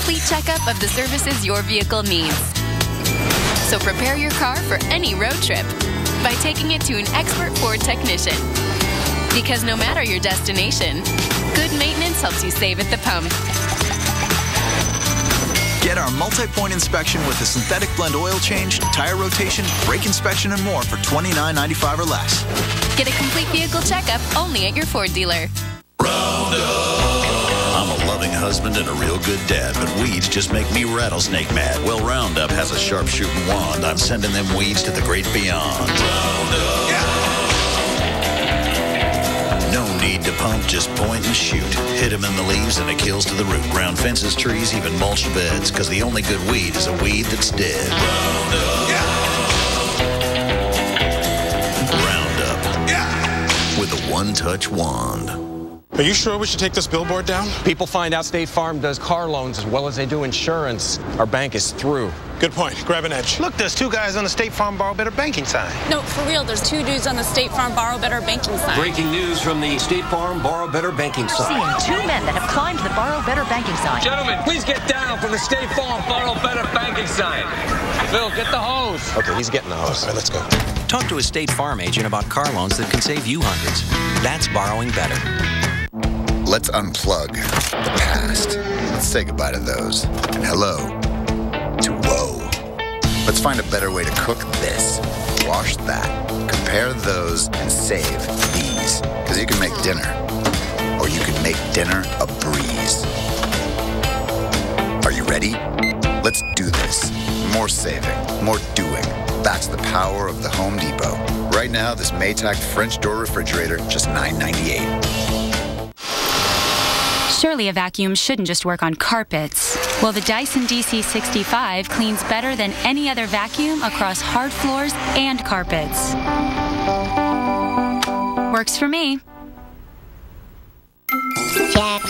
complete checkup of the services your vehicle needs. So prepare your car for any road trip by taking it to an expert Ford technician. Because no matter your destination, good maintenance helps you save at the pump. Get our multi-point inspection with a synthetic blend oil change, tire rotation, brake inspection, and more for $29.95 or less. Get a complete vehicle checkup only at your Ford dealer. I'm a loving husband and a real good dad, but weeds just make me rattlesnake mad. Well, Roundup has a sharp-shooting wand. I'm sending them weeds to the great beyond. Roundup. Yeah. No need to pump, just point and shoot. Hit them in the leaves and it kills to the root. Round fences, trees, even mulched beds, because the only good weed is a weed that's dead. Roundup. Yeah. Roundup. Yeah. With a one-touch wand. Are you sure we should take this billboard down? People find out State Farm does car loans as well as they do insurance. Our bank is through. Good point. Grab an edge. Look, there's two guys on the State Farm Borrow Better banking sign. No, for real, there's two dudes on the State Farm Borrow Better banking sign. Breaking news from the State Farm Borrow Better banking sign. Seeing two men that have climbed the Borrow Better banking sign. Gentlemen, please get down from the State Farm Borrow Better banking sign. Phil, get the hose. Okay, he's getting the hose. All right, let's go. Talk to a State Farm agent about car loans that can save you hundreds. That's borrowing better. Let's unplug the past. Let's say goodbye to those. And hello to whoa. Let's find a better way to cook this. Wash that. Compare those and save these. Because you can make dinner. Or you can make dinner a breeze. Are you ready? Let's do this. More saving. More doing. That's the power of the Home Depot. Right now, this Maytag French door refrigerator, just $9.98. Surely a vacuum shouldn't just work on carpets. Well, the Dyson DC65 cleans better than any other vacuum across hard floors and carpets. Works for me. Check.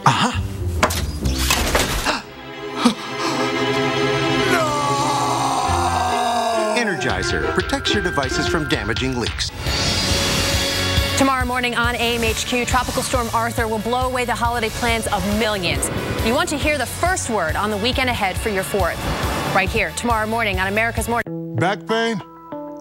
Uh-huh. No! Energizer protects your devices from damaging leaks. Tomorrow morning on AMHQ, Tropical Storm Arthur will blow away the holiday plans of millions. You want to hear the first word on the weekend ahead for your 4th. Right here, tomorrow morning on America's Morning. Back pain?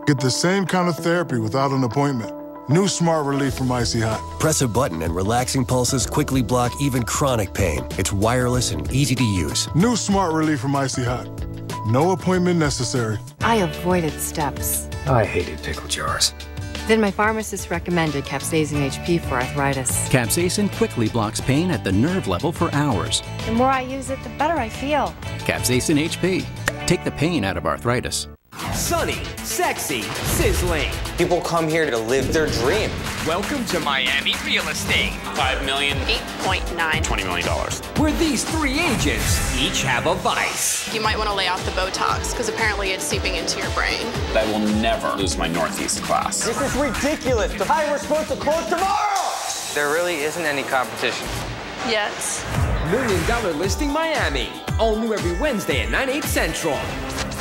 Get the same kind of therapy without an appointment. New Smart Relief from Icy Hot. Press a button and relaxing pulses quickly block even chronic pain. It's wireless and easy to use. New Smart Relief from Icy Hot. No appointment necessary. I avoided steps. I hated pickle jars. Then my pharmacist recommended Capsaicin HP for arthritis. Capsaicin quickly blocks pain at the nerve level for hours. The more I use it, the better I feel. Capsaicin HP. Take the pain out of arthritis. Sunny, sexy, sizzling. People come here to live their dream. Welcome to Miami Real Estate. $5 million. 8.9. $20 million. Where these three agents each have a vice. You might want to lay off the Botox, because apparently it's seeping into your brain. I will never lose my Northeast class. This is ridiculous. Hi, we're supposed to close tomorrow. There really isn't any competition. Yes. $1 Million Listing Miami. All new every Wednesday at 9/8 Central.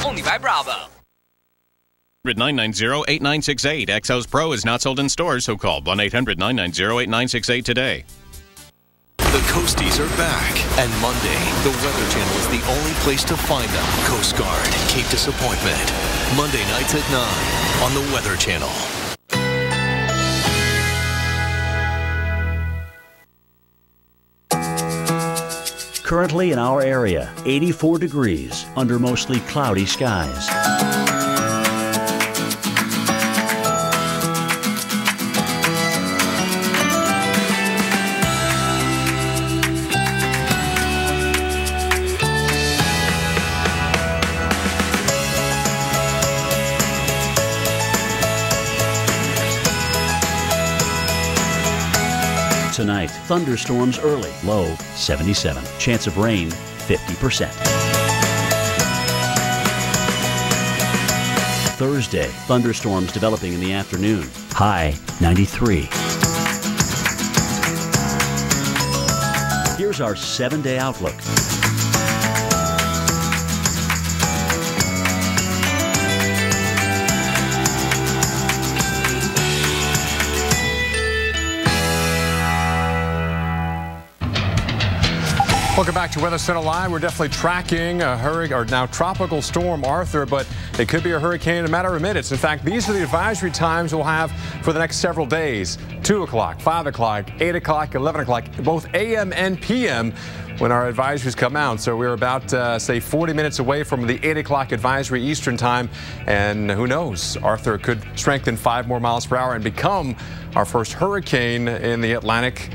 Only by Bravo. 990-8968. Exos Pro is not sold in stores, so call 1-800-990-8968 today. The Coasties are back, and Monday, the Weather Channel is the only place to find them. Coast Guard, Cape Disappointment. Monday nights at 9 on the Weather Channel. Currently in our area, 84 degrees under mostly cloudy skies. Tonight, thunderstorms early, low 77. Chance of rain, 50%. Thursday, thunderstorms developing in the afternoon, high 93. Here's our 7-day outlook. Welcome back to Weather Center Live. We're definitely tracking a hurricane, or now Tropical Storm Arthur, but it could be a hurricane in a matter of minutes. In fact, these are the advisory times we'll have for the next several days. 2 o'clock, 5 o'clock, 8 o'clock, 11 o'clock, both AM and PM when our advisories come out. So we're about, say, 40 minutes away from the 8 o'clock advisory Eastern time. And who knows, Arthur could strengthen 5 more miles per hour and become our first hurricane in the Atlantic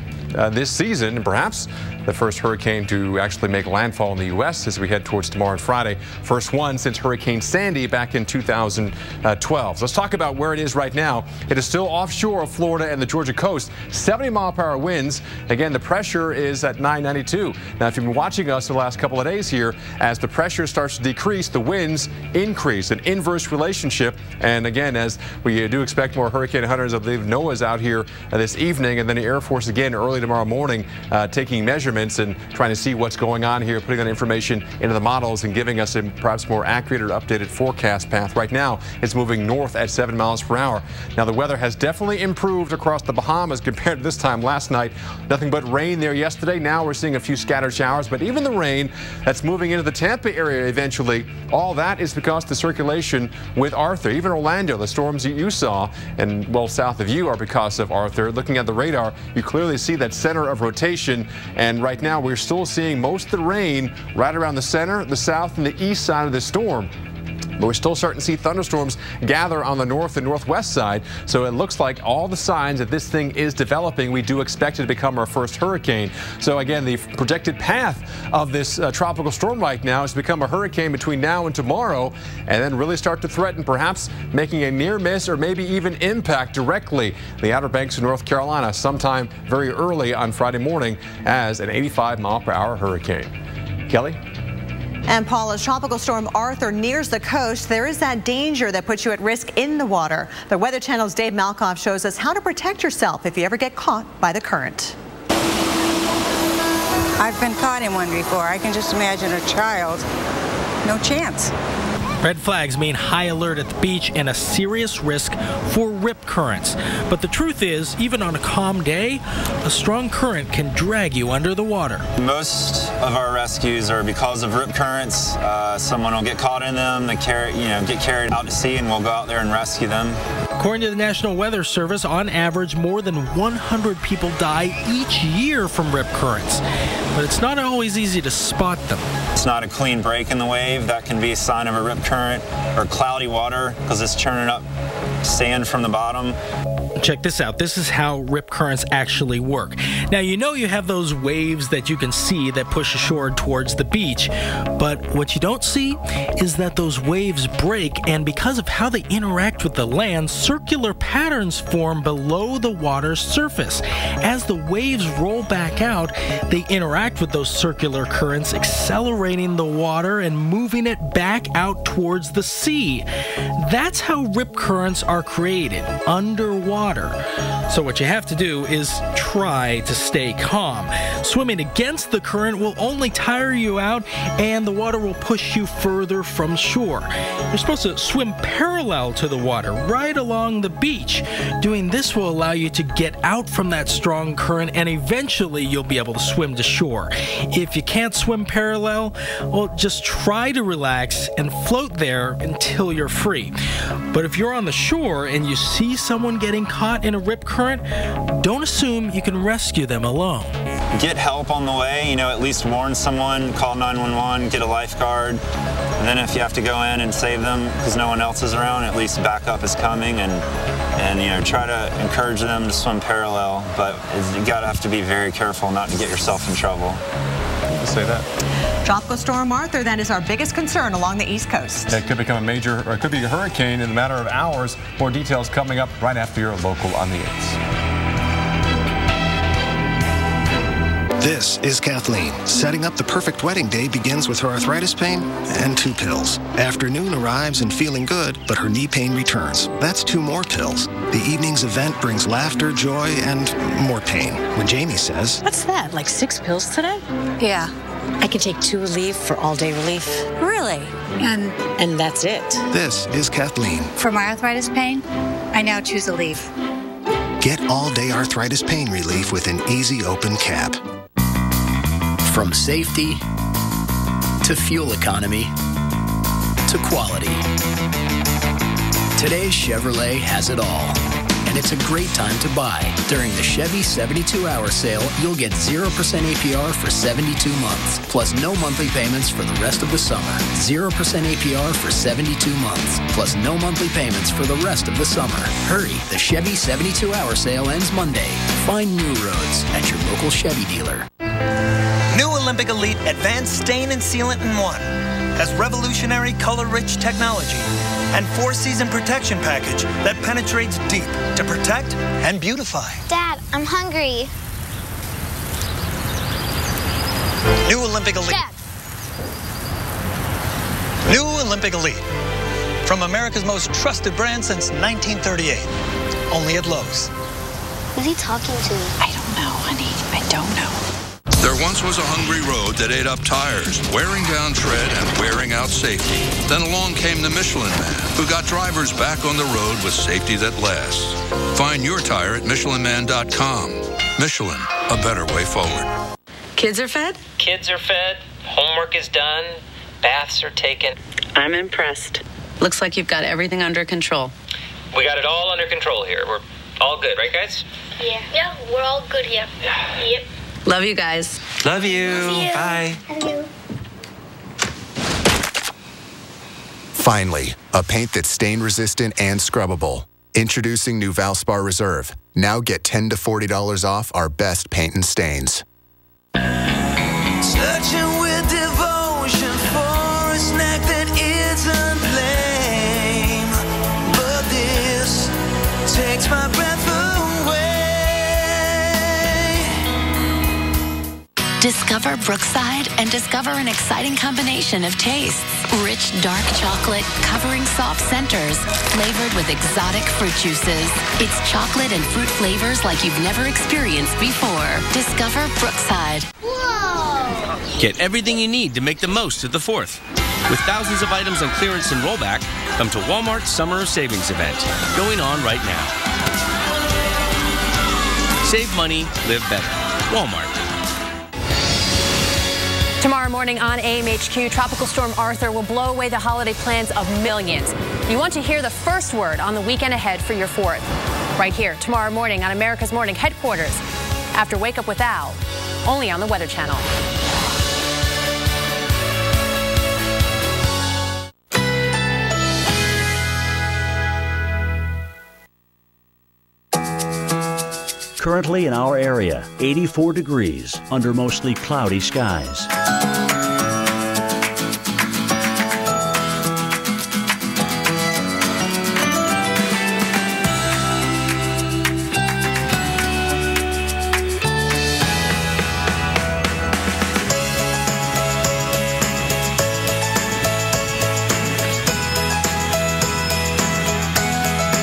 this season, and perhaps the first hurricane to actually make landfall in the U.S. as we head towards tomorrow and Friday. First one since Hurricane Sandy back in 2012. So let's talk about where it is right now. It is still offshore of Florida and the Georgia coast. 70-mile-per-hour winds. Again, the pressure is at 992. Now, if you've been watching us the last couple of days here, as the pressure starts to decrease, the winds increase, an inverse relationship. And again, as we do expect more hurricane hunters, I believe NOAA's out here this evening, and then the Air Force again early tomorrow morning taking measurements and trying to see what's going on here, putting that information into the models and giving us a perhaps more accurate or updated forecast path. Right now, it's moving north at 7 miles per hour. Now, the weather has definitely improved across the Bahamas compared to this time last night. Nothing but rain there yesterday. Now we're seeing a few scattered showers, but even the rain that's moving into the Tampa area eventually, all that is because the circulation with Arthur. Even Orlando, the storms that you saw and well south of you are because of Arthur. Looking at the radar, you clearly see that center of rotation, and right now we're still seeing most of the rain right around the center, the south, and the east side of the storm. But we're still starting to see thunderstorms gather on the north and northwest side. So it looks like all the signs that this thing is developing. We do expect it to become our first hurricane. So again, the projected path of this tropical storm right now is to become a hurricane between now and tomorrow, and then really start to threaten, perhaps making a near miss or maybe even impact directly the Outer Banks of North Carolina sometime very early on Friday morning as an 85-mile-per-hour hurricane. Kelly? And Paul, as Tropical Storm Arthur nears the coast, there is that danger that puts you at risk in the water. The Weather Channel's Dave Malkoff shows us how to protect yourself if you ever get caught by the current. I've been caught in one before. I can just imagine a child. No chance. Red flags mean high alert at the beach and a serious risk for rip currents. But the truth is, even on a calm day, a strong current can drag you under the water. Most of our rescues are because of rip currents. Someone will get caught in them, they get carried out to sea, and we'll go out there and rescue them. According to the National Weather Service, on average, more than 100 people die each year from rip currents. But it's not always easy to spot them. It's not a clean break in the wave. That can be a sign of a rip current, or cloudy water because it's churning up sand from the bottom. Check this out. This is how rip currents actually work. Now, you know you have those waves that you can see that push ashore towards the beach, but what you don't see is that those waves break, and because of how they interact with the land, circular patterns form below the water's surface. As the waves roll back out, they interact with those circular currents, accelerating the water and moving it back out towards the sea. That's how rip currents are created, underwater. So what you have to do is try to stay calm. Swimming against the current will only tire you out, and the water will push you further from shore. You're supposed to swim parallel to the water, right along the beach. Doing this will allow you to get out from that strong current, and eventually you'll be able to swim to shore. If you can't swim parallel, well, just try to relax and float there until you're free. But if you're on the shore and you see someone getting caught in a rip current, don't assume you can rescue them alone. Get help on the way, at least warn someone, call 911, get a lifeguard. And then if you have to go in and save them because no one else is around, at least backup is coming, and try to encourage them to swim parallel. But you gotta have to be very careful not to get yourself in trouble. Say that. Tropical Storm Arthur, that is our biggest concern along the East Coast. It could become it could be a hurricane in a matter of hours. More details coming up right after your local on the 8s. This is Kathleen. Setting up the perfect wedding day begins with her arthritis pain and 2 pills. Afternoon arrives and feeling good, but her knee pain returns. That's 2 more pills. The evening's event brings laughter, joy, and more pain. When Jamie says, "What's that, like 6 pills today?" Yeah. I can take 2 Aleve for all-day relief. Really? And that's it. This is Kathleen. For my arthritis pain, I now choose Aleve. Get all-day arthritis pain relief with an easy open cap. From safety to fuel economy to quality. Today's Chevrolet has it all. And it's a great time to buy. During the Chevy 72-hour sale, you'll get 0% APR for 72 months, plus no monthly payments for the rest of the summer. 0% APR for 72 months, plus no monthly payments for the rest of the summer. Hurry, the Chevy 72-hour sale ends Monday. Find new roads at your local Chevy dealer. New Olympic Elite Advanced Stain and Sealant in 1 has revolutionary color-rich technology and 4-season protection package that penetrates deep to protect and beautify. Dad, I'm hungry. New Olympic Elite. Dad. New Olympic Elite. From America's most trusted brand since 1938. Only at Lowe's. Who's he talking to? I don't know, honey. I don't know. There once was a hungry road that ate up tires, wearing down tread and wearing out safety. Then along came the Michelin Man, who got drivers back on the road with safety that lasts. Find your tire at MichelinMan.com. Michelin, a better way forward. Kids are fed? Kids are fed. Homework is done. Baths are taken. I'm impressed. Looks like you've got everything under control. We got it all under control here. We're all good, right, guys? Yeah. Yeah, we're all good here. Yep. Love you guys. Love you. Love you. Bye. Love you. Finally, a paint that's stain-resistant and scrubbable. Introducing new Valspar Reserve. Now get $10 to $40 off our best paint and stains. Searching with devotion for a snack that isn't lame, but this takes my breath away. Discover Brookside and discover an exciting combination of tastes. Rich dark chocolate covering soft centers, flavored with exotic fruit juices. It's chocolate and fruit flavors like you've never experienced before. Discover Brookside. Whoa! Get everything you need to make the most of the 4th. With thousands of items on clearance and rollback, come to Walmart's Summer of Savings event, going on right now. Save money, live better. Walmart. Tomorrow morning on AMHQ, Tropical Storm Arthur will blow away the holiday plans of millions. You want to hear the first word on the weekend ahead for your 4th. Right here, tomorrow morning on America's Morning Headquarters. After Wake Up with Al, only on the Weather Channel. Currently in our area, 84 degrees under mostly cloudy skies.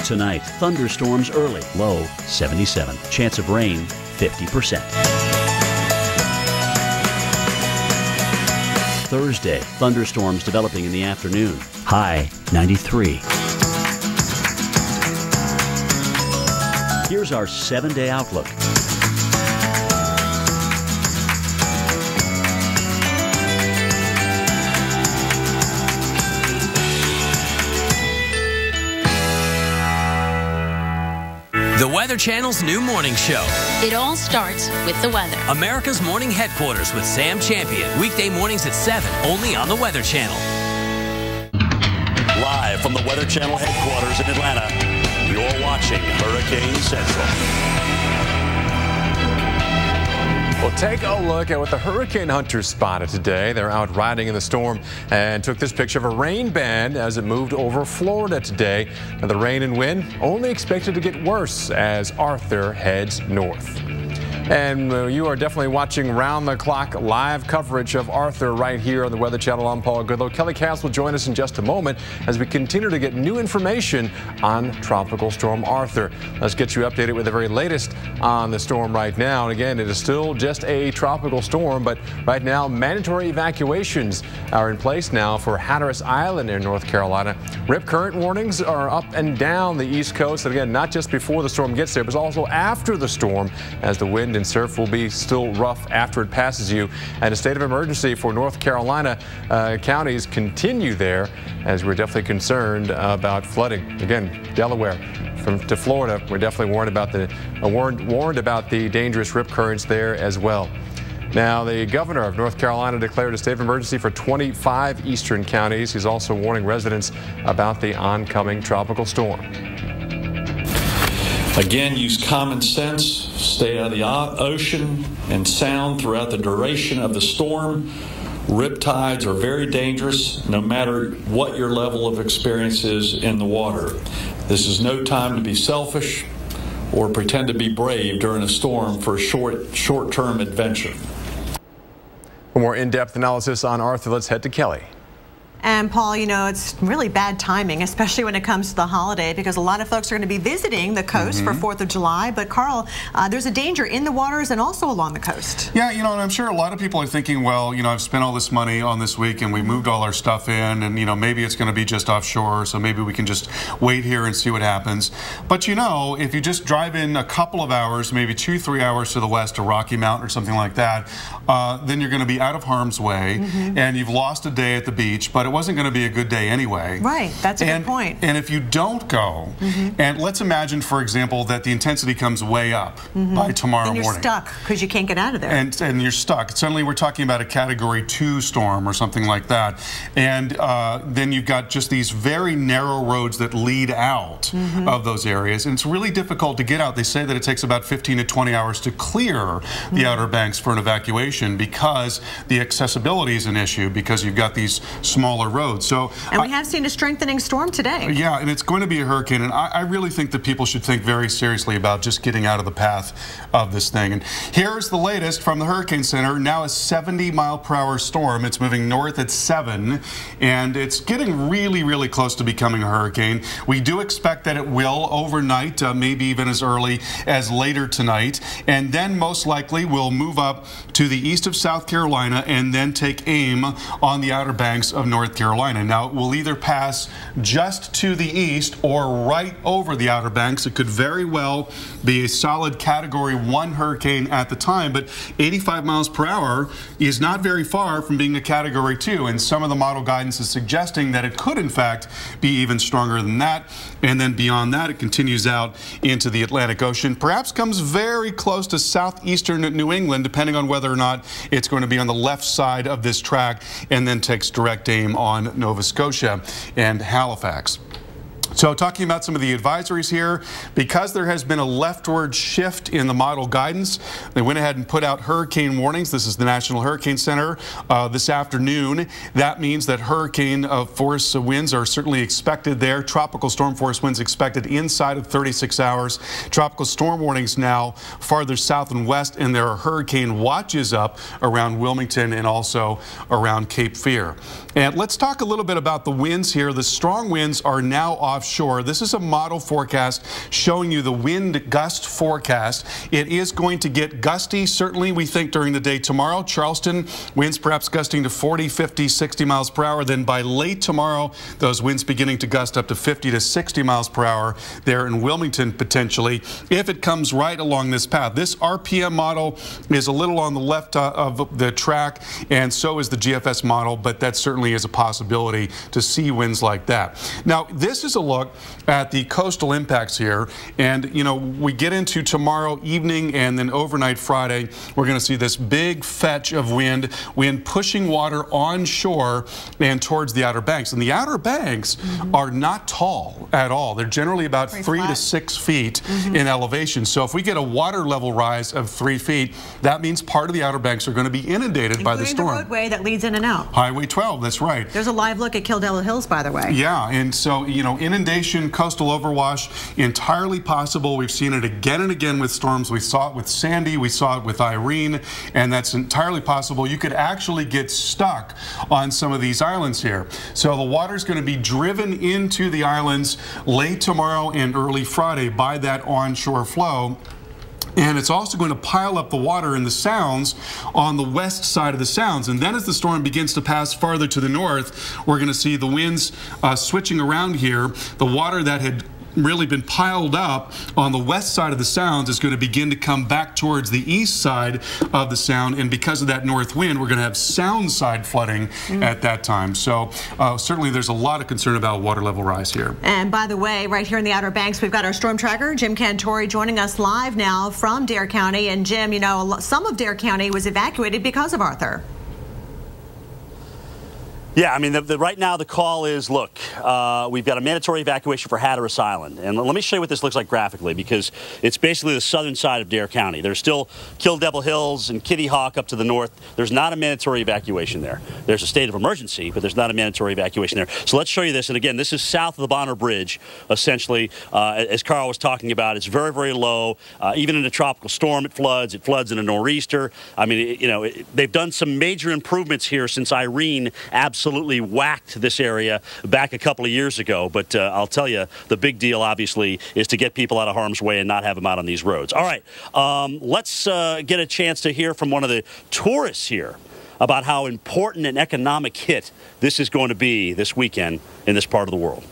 Tonight, thunderstorms early, low 77. Chance of rain, 50%. Thursday, thunderstorms developing in the afternoon, high 93. Here's our 7-day outlook. The Weather Channel's new morning show. It all starts with the weather. America's Morning Headquarters with Sam Champion. Weekday mornings at 7, only on the Weather Channel. Live from the Weather Channel headquarters in Atlanta, you're watching Hurricane Central. Well, take a look at what the hurricane hunters spotted today. They're out riding in the storm and took this picture of a rain band as it moved over Florida today. Now, the rain and wind only expected to get worse as Arthur heads north. And you are definitely watching round-the-clock live coverage of Arthur right here on the Weather Channel. I'm Paul Goodlow. Kelly Cass will join us in just a moment as we continue to get new information on Tropical Storm Arthur. Let's get you updated with the very latest on the storm right now. And again, it is still just a tropical storm, but right now mandatory evacuations are in place now for Hatteras Island in North Carolina. Rip current warnings are up and down the East Coast. And again, not just before the storm gets there, but also after the storm as the wind and and surf will be still rough after it passes you. And a state of emergency for North Carolina counties continue there, as we're definitely concerned about flooding. Again, Delaware to Florida, we're definitely warned about the dangerous rip currents there as well. Now, the governor of North Carolina declared a state of emergency for 25 eastern counties. He's also warning residents about the oncoming tropical storm. Again, use common sense, stay out of the ocean and sound throughout the duration of the storm. Riptides are very dangerous no matter what your level of experience is in the water. This is no time to be selfish or pretend to be brave during a storm for a short-term adventure. For more in-depth analysis on Arthur, let's head to Kelly. And Paul, you know, it's really bad timing, especially when it comes to the holiday, because a lot of folks are going to be visiting the coast for 4th of July. But Carl, there's a danger in the waters and also along the coast. Yeah, you know, and I'm sure a lot of people are thinking, well, you know, I've spent all this money on this week and we moved all our stuff in, and, you know, maybe it's going to be just offshore, so maybe we can just wait here and see what happens. But, you know, if you just drive in a couple of hours, maybe 2-3 hours to the west to Rocky Mountain or something like that, then you're going to be out of harm's way, and you've lost a day at the beach, but it wasn't going to be a good day anyway. Right, that's a good point. And if you don't go, and let's imagine, for example, that the intensity comes way up by tomorrow morning. And you're stuck because you can't get out of there. And you're stuck. Suddenly we're talking about a Category 2 storm or something like that. And then you've got just these very narrow roads that lead out of those areas. And it's really difficult to get out. They say that it takes about 15 to 20 hours to clear the Outer Banks for an evacuation because the accessibility is an issue, because you've got these smaller roads. So, and we have seen a strengthening storm today. Yeah, and it's going to be a hurricane, and I really think that people should think very seriously about just getting out of the path of this thing. And here's the latest from the Hurricane Center. Now a 70-mile-per-hour storm. It's moving north at 7, and it's getting really, really close to becoming a hurricane. We do expect that it will overnight, maybe even as early as later tonight, and then most likely will move up to the east of South Carolina and then take aim on the Outer Banks of North Carolina. Now, it will either pass just to the east or right over the Outer Banks. It could very well be a solid Category 1 hurricane at the time, but 85 miles per hour is not very far from being a Category 2, and some of the model guidance is suggesting that it could, in fact, be even stronger than that. And then beyond that, it continues out into the Atlantic Ocean, perhaps comes very close to southeastern New England, depending on whether or not it's going to be on the left side of this track, and then takes direct aim on Nova Scotia and Halifax. So talking about some of the advisories here, because there has been a leftward shift in the model guidance, they went ahead and put out hurricane warnings. This is the National Hurricane Center this afternoon. That means that hurricane force winds are certainly expected there. Tropical storm force winds expected inside of 36 hours. Tropical storm warnings now farther south and west, and there are hurricane watches up around Wilmington and also around Cape Fear. And let's talk a little bit about the winds here. The strong winds are now offshore. This is a model forecast showing you the wind gust forecast. It is going to get gusty, certainly, we think, during the day tomorrow. Charleston, winds perhaps gusting to 40, 50, 60 miles per hour. Then by late tomorrow, those winds beginning to gust up to 50 to 60 miles per hour there in Wilmington, potentially, if it comes right along this path. This RPM model is a little on the left of the track, and so is the GFS model, but that certainly is a possibility to see winds like that. Now, this is a look at the coastal impacts here, and you know, we get into tomorrow evening and then overnight Friday, we're going to see this big fetch of wind pushing water onshore and towards the Outer Banks. And the Outer Banks are not tall at all. They're generally about 3 to 6 feet in elevation. So if we get a water level rise of 3 feet, that means part of the Outer Banks are going to be inundated by the storm. The roadway that leads in and out. Highway 12, that's right. There's a live look at Kildare Hills, by the way. Yeah, and so, you know, inundation, coastal overwash, entirely possible. We've seen it again and again with storms. We saw it with Sandy, we saw it with Irene, and that's entirely possible. You could actually get stuck on some of these islands here. So the water's going to be driven into the islands late tomorrow and early Friday by that onshore flow. And it's also going to pile up the water in the sounds on the west side of the sounds. And then as the storm begins to pass farther to the north, we're going to see the winds switching around here. The water that had really been piled up on the west side of the Sounds is going to begin to come back towards the east side of the Sound, and because of that north wind, we're going to have Sound side flooding at that time. So certainly there's a lot of concern about water level rise here. And by the way, right here in the Outer Banks, we've got our storm tracker, Jim Cantori, joining us live now from Dare County. And Jim, you know, some of Dare County was evacuated because of Arthur. Yeah, I mean, right now the call is, look, we've got a mandatory evacuation for Hatteras Island. And let me show you what this looks like graphically, because it's basically the southern side of Dare County. There's still Kill Devil Hills and Kitty Hawk up to the north. There's not a mandatory evacuation there. There's a state of emergency, but there's not a mandatory evacuation there. So let's show you this. And again, this is south of the Bonner Bridge, essentially. As Carl was talking about, it's very, very low. Even in a tropical storm, it floods. It floods in a nor'easter. I mean, you know, they've done some major improvements here since Irene absolutely whacked this area back a couple of years ago. But I'll tell you, the big deal, obviously, is to get people out of harm's way and not have them out on these roads. All right, let's get a chance to hear from one of the tourists here about how important an economic hit this is going to be this weekend in this part of the world.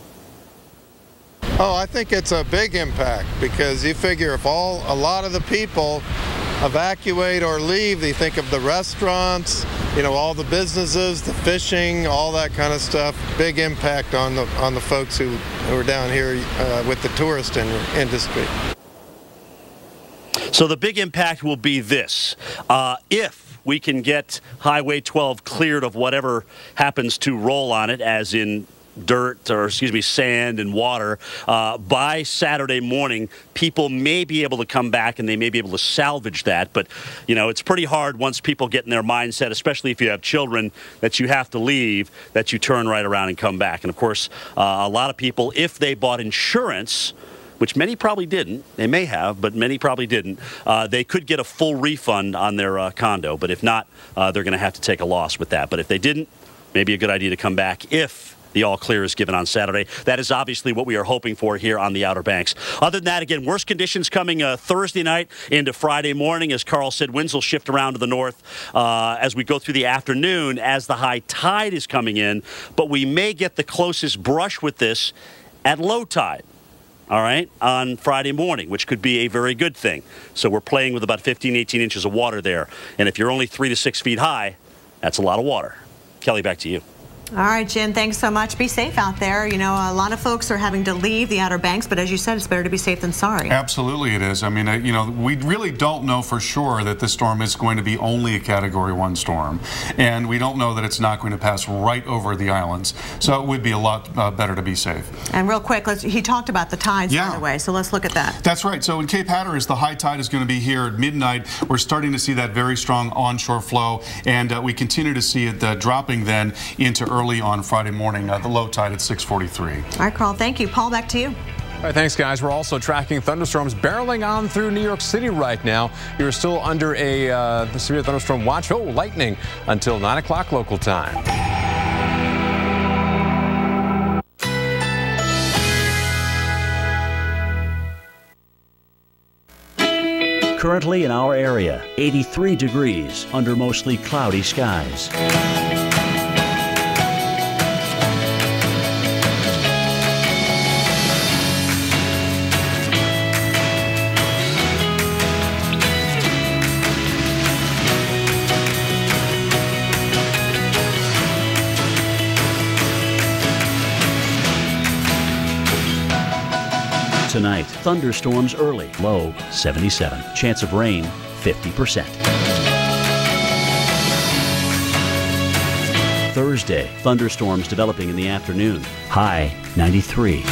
Oh, I think it's a big impact, because you figure if a lot of the people evacuate or leave, they think of the restaurants, you know, all the businesses, the fishing, all that kind of stuff. Big impact on the folks who are down here with the tourist industry. So the big impact will be this. If we can get Highway 12 cleared of whatever happens to roll on it, as in dirt, or excuse me, sand and water, by Saturday morning, people may be able to come back and they may be able to salvage that. But, you know, it's pretty hard once people get in their mindset, especially if you have children, that you have to leave, that you turn right around and come back. And, of course, a lot of people, if they bought insurance, which many probably didn't, they may have, but many probably didn't, they could get a full refund on their condo. But if not, they're going to have to take a loss with that. But if they didn't, maybe a good idea to come back if the all clear is given on Saturday. That is obviously what we are hoping for here on the Outer Banks. Other than that, again, worse conditions coming Thursday night into Friday morning. As Carl said, winds will shift around to the north as we go through the afternoon as the high tide is coming in. But we may get the closest brush with this at low tide, all right, on Friday morning, which could be a very good thing. So we're playing with about 15, 18 inches of water there. And if you're only 3 to 6 feet high, that's a lot of water. Kelly, back to you. All right, Jim, thanks so much. Be safe out there. You know, a lot of folks are having to leave the Outer Banks, but as you said, it's better to be safe than sorry. Absolutely it is. I mean, you know, we really don't know for sure that this storm is going to be only a Category 1 storm, and we don't know that it's not going to pass right over the islands. So it would be a lot better to be safe. And real quick, he talked about the tides, by the way, so let's look at that. That's right. So in Cape Hatteras, the high tide is going to be here at midnight. We're starting to see that very strong onshore flow, and we continue to see it dropping then into early on Friday morning, the low tide at 6:43. All right, Carl, thank you. Paul, back to you. All right, thanks, guys. We're also tracking thunderstorms barreling on through New York City right now. You're still under a severe thunderstorm watch. Oh, lightning until 9 o'clock local time. Currently in our area, 83 degrees under mostly cloudy skies. Tonight, thunderstorms early, low 77. Chance of rain, 50%. Thursday, thunderstorms developing in the afternoon, high 93.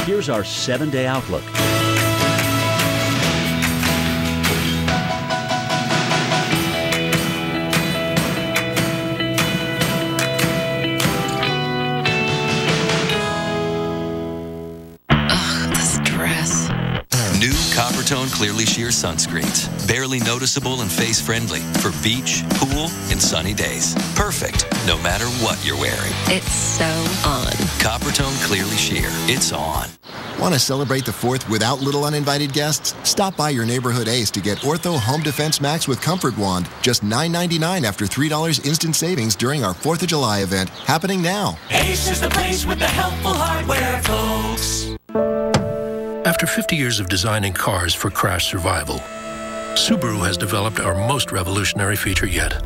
Here's our 7-day outlook. Coppertone Clearly Sheer sunscreens. Barely noticeable and face-friendly for beach, pool, and sunny days. Perfect, no matter what you're wearing. It's so on. Coppertone Clearly Sheer. It's on. Want to celebrate the 4th without little uninvited guests? Stop by your neighborhood Ace to get Ortho Home Defense Max with Comfort Wand. Just $9.99 after $3 instant savings during our 4th of July event, happening now. Ace is the place with the helpful hardware, folks. After 50 years of designing cars for crash survival, Subaru has developed our most revolutionary feature yet.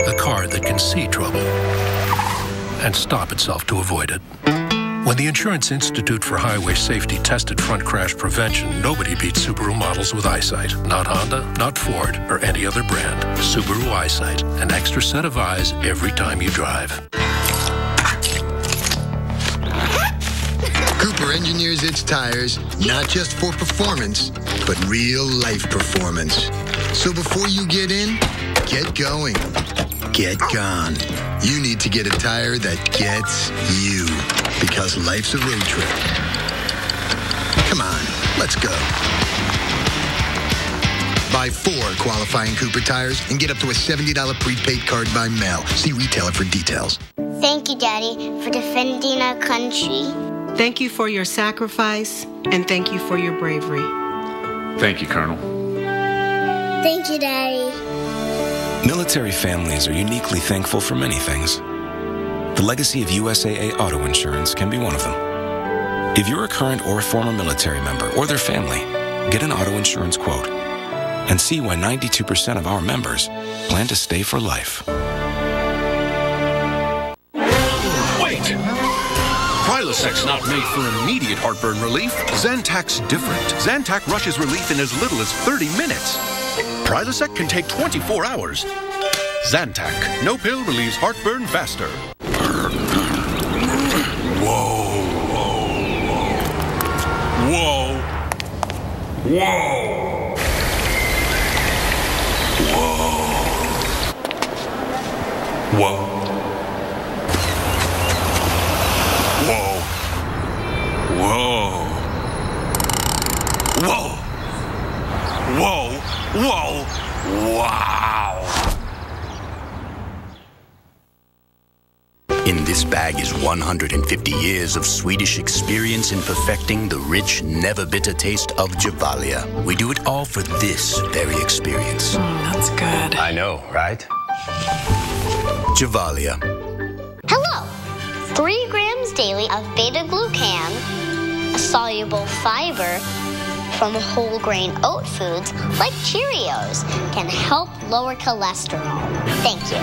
A car that can see trouble and stop itself to avoid it. When the Insurance Institute for Highway Safety tested front crash prevention, nobody beat Subaru models with eyesight. Not Honda, not Ford, or any other brand. Subaru Eyesight, an extra set of eyes every time you drive. Cooper engineers its tires not just for performance, but real life performance. So before you get in, get going. Get gone. You need to get a tire that gets you, because life's a road trip. Come on, let's go. Buy 4 qualifying Cooper tires and get up to a $70 prepaid card by mail. See retailer for details. Thank you, Daddy, for defending our country. Thank you for your sacrifice, and thank you for your bravery. Thank you, Colonel. Thank you, Daddy. Military families are uniquely thankful for many things. The legacy of USAA Auto Insurance can be one of them. If you're a current or former military member or their family, get an auto insurance quote and see why 92% of our members plan to stay for life. Wait! Prilosec's not made for immediate heartburn relief. Zantac's different. Zantac rushes relief in as little as 30 minutes. Prilosec can take 24 hours. Zantac. No pill relieves heartburn faster. Whoa. Whoa. Whoa. Whoa. Whoa. Whoa. Whoa. Whoa. Whoa. Wow. In this bag is 150 years of Swedish experience in perfecting the rich, never bitter taste of Gevalia. We do it all for this very experience. That's good. I know, right? Gevalia. Hello. 3 grams daily of beta-glucan, a soluble fiber from whole grain oat foods like Cheerios, can help lower cholesterol. Thank you.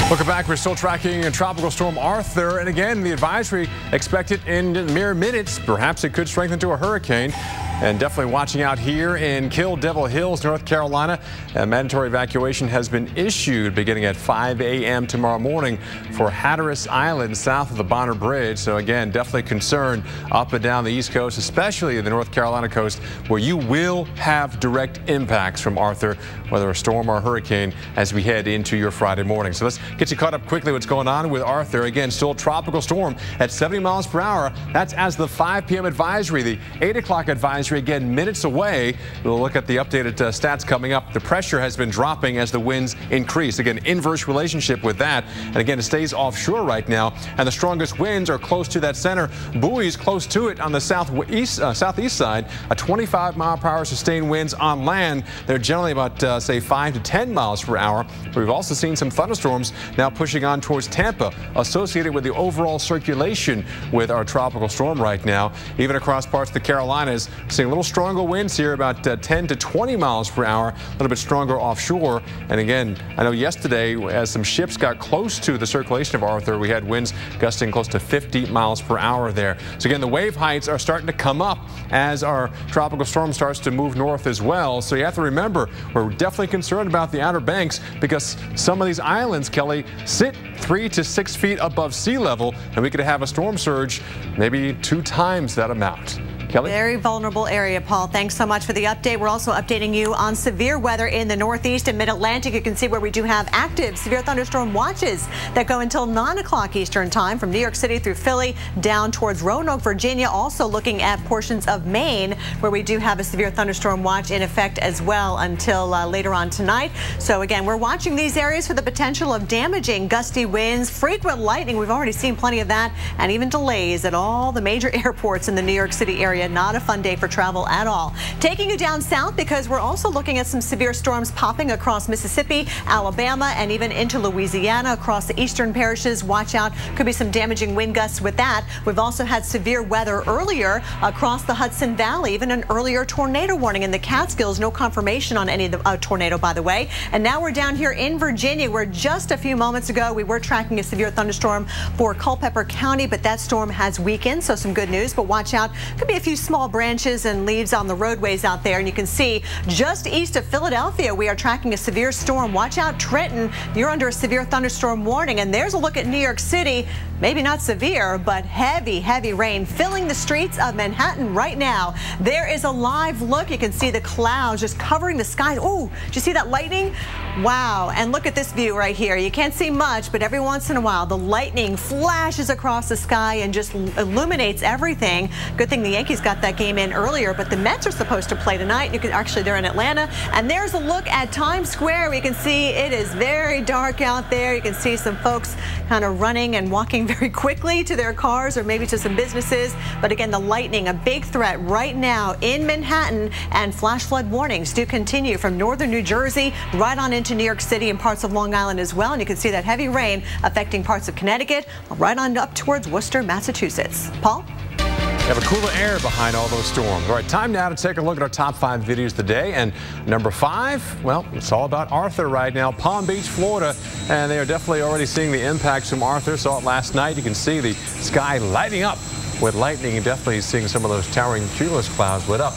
Welcome back. We're still tracking Tropical Storm Arthur. And again, the advisory expected in mere minutes. Perhaps it could strengthen to a hurricane. And definitely watching out here in Kill Devil Hills, North Carolina. A mandatory evacuation has been issued beginning at 5 a.m. tomorrow morning for Hatteras Island south of the Bonner Bridge. So again, definitely concern up and down the East Coast, especially the North Carolina coast, where you will have direct impacts from Arthur, whether a storm or a hurricane, as we head into your Friday morning. So let's get you caught up quickly what's going on with Arthur. Again, still a tropical storm at 70 miles per hour. That's as the 5 p.m. advisory. The 8 o'clock advisory, again, minutes away. We'll look at the updated stats coming up. The pressure has been dropping as the winds increase. Again, inverse relationship with that. And again, it stays offshore right now. And the strongest winds are close to that center. Buoys close to it on the southeast side. A 25 mile per hour sustained winds on land. They're generally about, say, 5 to 10 miles per hour. But we've also seen some thunderstorms now pushing on towards Tampa, associated with the overall circulation with our tropical storm right now. Even across parts of the Carolinas, seeing a little stronger winds here, about 10 to 20 miles per hour, a little bit stronger offshore. And again, I know yesterday, as some ships got close to the circulation of Arthur, we had winds gusting close to 50 miles per hour there. So again, the wave heights are starting to come up as our tropical storm starts to move north as well. So you have to remember, we're definitely concerned about the Outer Banks, because some of these islands, Kelly, sit 3 to 6 feet above sea level, and we could have a storm surge maybe 2 times that amount. Kelly? Very vulnerable area, Paul. Thanks so much for the update. We're also updating you on severe weather in the Northeast and Mid-Atlantic. You can see where we do have active severe thunderstorm watches that go until 9 o'clock Eastern time from New York City through Philly down towards Roanoke, Virginia. Also looking at portions of Maine where we do have a severe thunderstorm watch in effect as well until later on tonight. So again, we're watching these areas for the potential of damaging gusty winds, frequent lightning. We've already seen plenty of that, and even delays at all the major airports in the New York City area. Not a fun day for travel at all. Taking you down south because we're also looking at some severe storms popping across Mississippi, Alabama, and even into Louisiana across the eastern parishes. Watch out. Could be some damaging wind gusts with that. We've also had severe weather earlier across the Hudson Valley, even an earlier tornado warning in the Catskills. No confirmation on any of the tornado, by the way. And now we're down here in Virginia, where just a few moments ago we were tracking a severe thunderstorm for Culpeper County, but that storm has weakened, so some good news. But watch out. Could be a few small branches and leaves on the roadways out there. And you can see just east of Philadelphia, we are tracking a severe storm. Watch out, Trenton. You're under a severe thunderstorm warning. And there's a look at New York City. Maybe not severe, but heavy, heavy rain filling the streets of Manhattan right now. There is a live look. You can see the clouds just covering the sky. Oh, did you see that lightning? Wow. And look at this view right here. You can't see much, but every once in a while, the lightning flashes across the sky and just illuminates everything. Good thing the Yankees got that game in earlier, but the Mets are supposed to play tonight. You can actually, they're in Atlanta. And there's a look at Times Square. We can see it is very dark out there. You can see some folks kind of running and walking very quickly to their cars or maybe to some businesses. But again, the lightning, a big threat right now in Manhattan, and flash flood warnings do continue from northern New Jersey right on into New York City and parts of Long Island as well. And you can see that heavy rain affecting parts of Connecticut right on up towards Worcester, Massachusetts. Paul? We have a cooler air behind all those storms. All right, time now to take a look at our top 5 videos today. And number 5, well, it's all about Arthur right now. Palm Beach, Florida, and they are definitely already seeing the impacts from Arthur. Saw it last night. You can see the sky lighting up with lightning, and definitely seeing some of those towering cumulus clouds lit up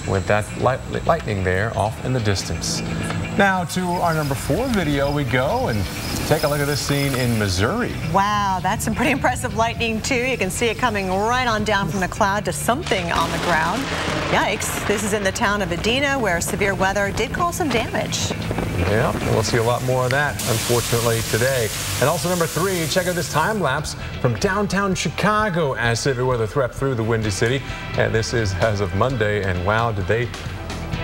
with that lightning there off in the distance. Now to our number 4 video we go, and take a look at this scene in Missouri. Wow, that's some pretty impressive lightning too. You can see it coming right on down from the cloud to something on the ground. Yikes. This is in the town of Edina, where severe weather did cause some damage. Yeah, we'll see a lot more of that, unfortunately, today. And also number 3, check out this time lapse from downtown Chicago as severe weather swept through the Windy City. And this is as of Monday, and wow, did they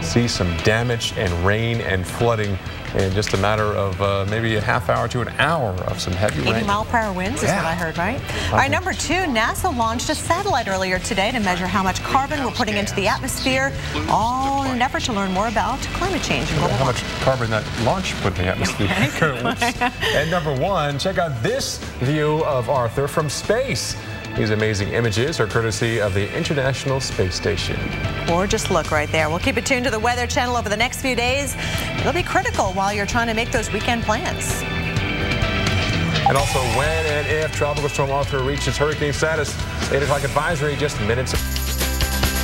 see some damage and rain and flooding in just a matter of maybe a half hour to an hour of some heavy rain. 80-mile-per-hour winds is what I heard, right? All right, number 2, NASA launched a satellite earlier today to measure how much carbon we're putting into the atmosphere, all in an effort to learn more about climate change and global warming. How much carbon that launch put in the atmosphere. And number 1, check out this view of Arthur from space. These amazing images are courtesy of the International Space Station. Gorgeous look right there. We'll keep it tuned to the Weather Channel over the next few days. It'll be critical while you're trying to make those weekend plans. And also when and if Tropical Storm Arthur reaches hurricane status, 8 o'clock advisory just minutes.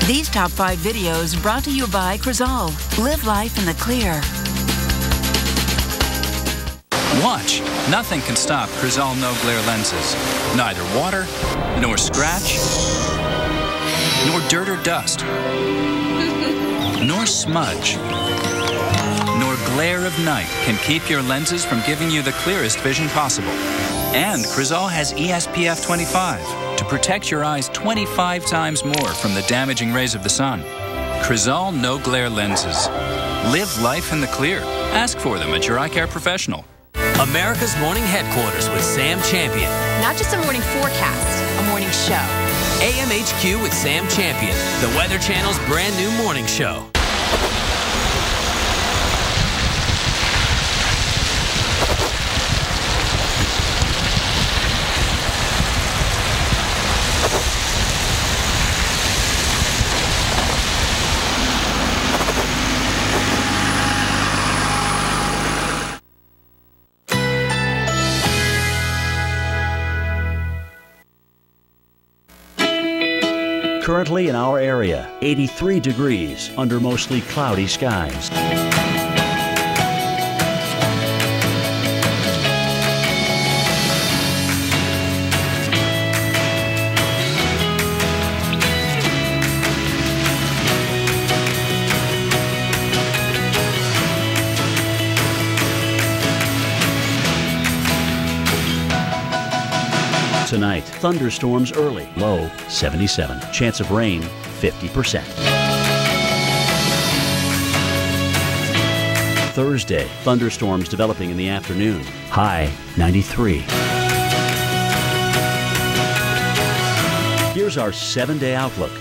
These top 5 videos brought to you by Crizal. Live life in the clear. Watch. Nothing can stop Crizal no-glare lenses. Neither water, nor scratch, nor dirt or dust, nor smudge, nor glare of night can keep your lenses from giving you the clearest vision possible. And Crizal has ESPF 25 to protect your eyes 25 times more from the damaging rays of the sun. Crizal no-glare lenses. Live life in the clear. Ask for them at your eye care professional. America's Morning Headquarters with Sam Champion. Not just a morning forecast, a morning show. AMHQ with Sam Champion, the Weather Channel's brand new morning show. Currently in our area, 83 degrees under mostly cloudy skies. tonight. Thunderstorms early. Low 77. Chance of rain 50%. Thursday, thunderstorms developing in the afternoon. High 93. Here's our 7-day outlook.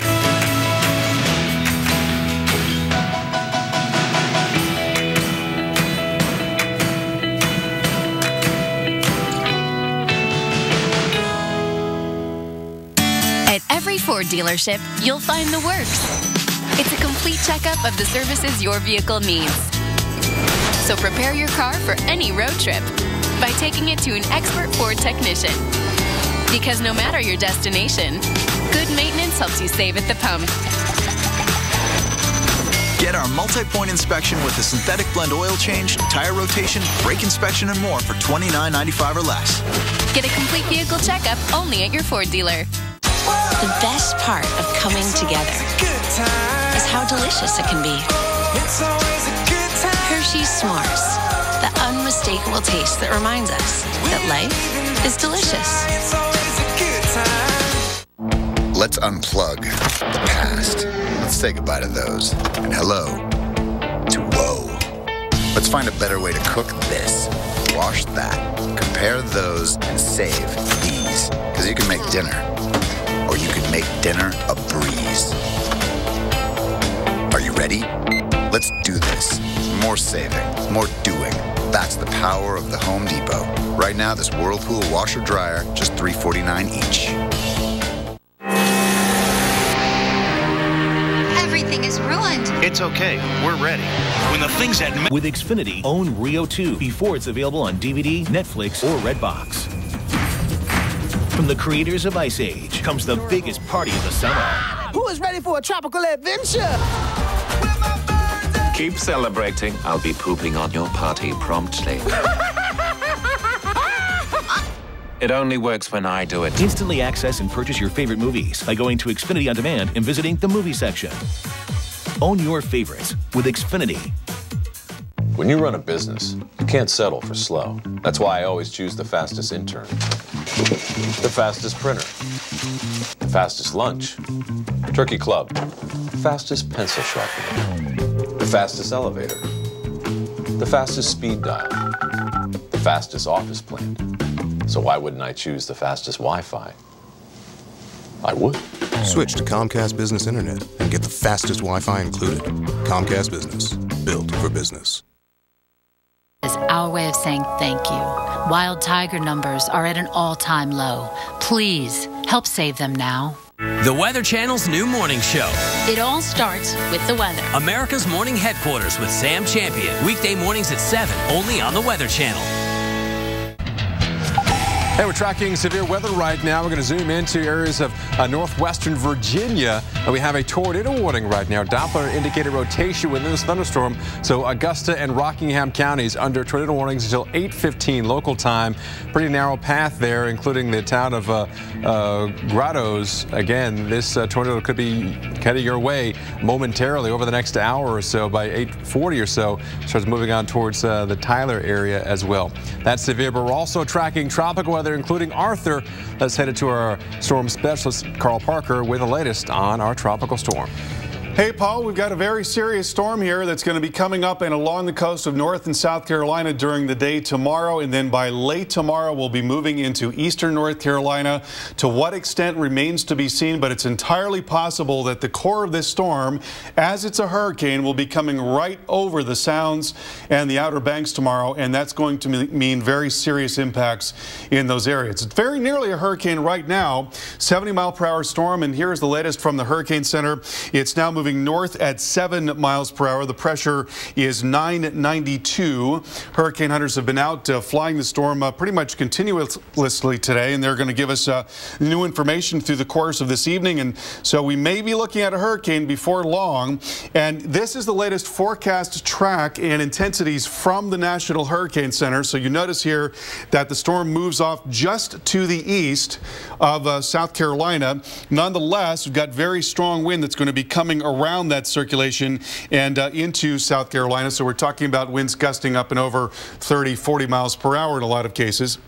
At every Ford dealership, you'll find the works. It's a complete checkup of the services your vehicle needs. So prepare your car for any road trip by taking it to an expert Ford technician. Because no matter your destination, good maintenance helps you save at the pump. Get our multi-point inspection with a synthetic blend oil change, tire rotation, brake inspection, and more for $29.95 or less. Get a complete vehicle checkup only at your Ford dealer. The best part of coming together is how delicious it can be. Hershey's S'mores, the unmistakable taste that reminds us that life is delicious. Let's unplug the past. Let's say goodbye to those. And hello to whoa. Let's find a better way to cook this. Wash that. Compare those and save these. Because you can make dinner. Or you can make dinner a breeze. Are you ready? Let's do this. More saving, more doing. That's the power of the Home Depot. Right now, this Whirlpool washer-dryer, just $3.49 each. Everything is ruined. It's okay. We're ready. When the things that... With Xfinity, own Rio 2 before it's available on DVD, Netflix, or Redbox. From the creators of Ice Age comes the biggest party of the summer. Who is ready for a tropical adventure? Keep celebrating. I'll be pooping on your party promptly. It only works when I do it. Instantly access and purchase your favorite movies by going to Xfinity On Demand and visiting the movie section. Own your favorites with Xfinity. When you run a business, you can't settle for slow. That's why I always choose the fastest intern, the fastest printer, the fastest lunch, Turkey Club, the fastest pencil sharpener, the fastest elevator, the fastest speed dial, the fastest office plant. So why wouldn't I choose the fastest Wi-Fi? I would. Switch to Comcast Business Internet and get the fastest Wi-Fi included. Comcast Business, built for business. Is our way of saying thank you. Wild tiger numbers are at an all-time low. Please help save them now. The Weather Channel's new morning show. It all starts with the weather. America's morning headquarters with Sam Champion. Weekday mornings at 7, only on the Weather Channel. Hey, we're tracking severe weather right now. We're going to zoom into areas of northwestern Virginia. We have a tornado warning right now. Doppler indicated rotation within this thunderstorm. So Augusta and Rockingham counties under tornado warnings until 8:15 local time. Pretty narrow path there, including the town of Grottoes. Again, this tornado could be heading your way momentarily over the next hour or so. By 8:40 or so, starts moving on towards the Tyler area as well. That's severe, but we're also tracking tropical weather, including Arthur. Let's head to our storm specialist, Carl Parker, with the latest on our tropical storm. Hey, Paul, we've got a very serious storm here that's going to be coming up and along the coast of North and South Carolina during the day tomorrow, and then by late tomorrow we'll be moving into eastern North Carolina. To what extent remains to be seen, but it's entirely possible that the core of this storm, as it's a hurricane, will be coming right over the Sounds and the Outer Banks tomorrow, and that's going to mean very serious impacts in those areas. It's very nearly a hurricane right now, 70-mile-per-hour storm, and here's the latest from the Hurricane Center. It's now moving north at 7 miles per hour. The pressure is 992. Hurricane hunters have been out flying the storm pretty much continuously today, and they're going to give us new information through the course of this evening. And so we may be looking at a hurricane before long. And this is the latest forecast track and intensities from the National Hurricane Center. So you notice here that the storm moves off just to the east of South Carolina. Nonetheless, we've got very strong wind that's going to be coming around that circulation and into South Carolina. So we're talking about winds gusting up and over 30, 40 miles per hour in a lot of cases.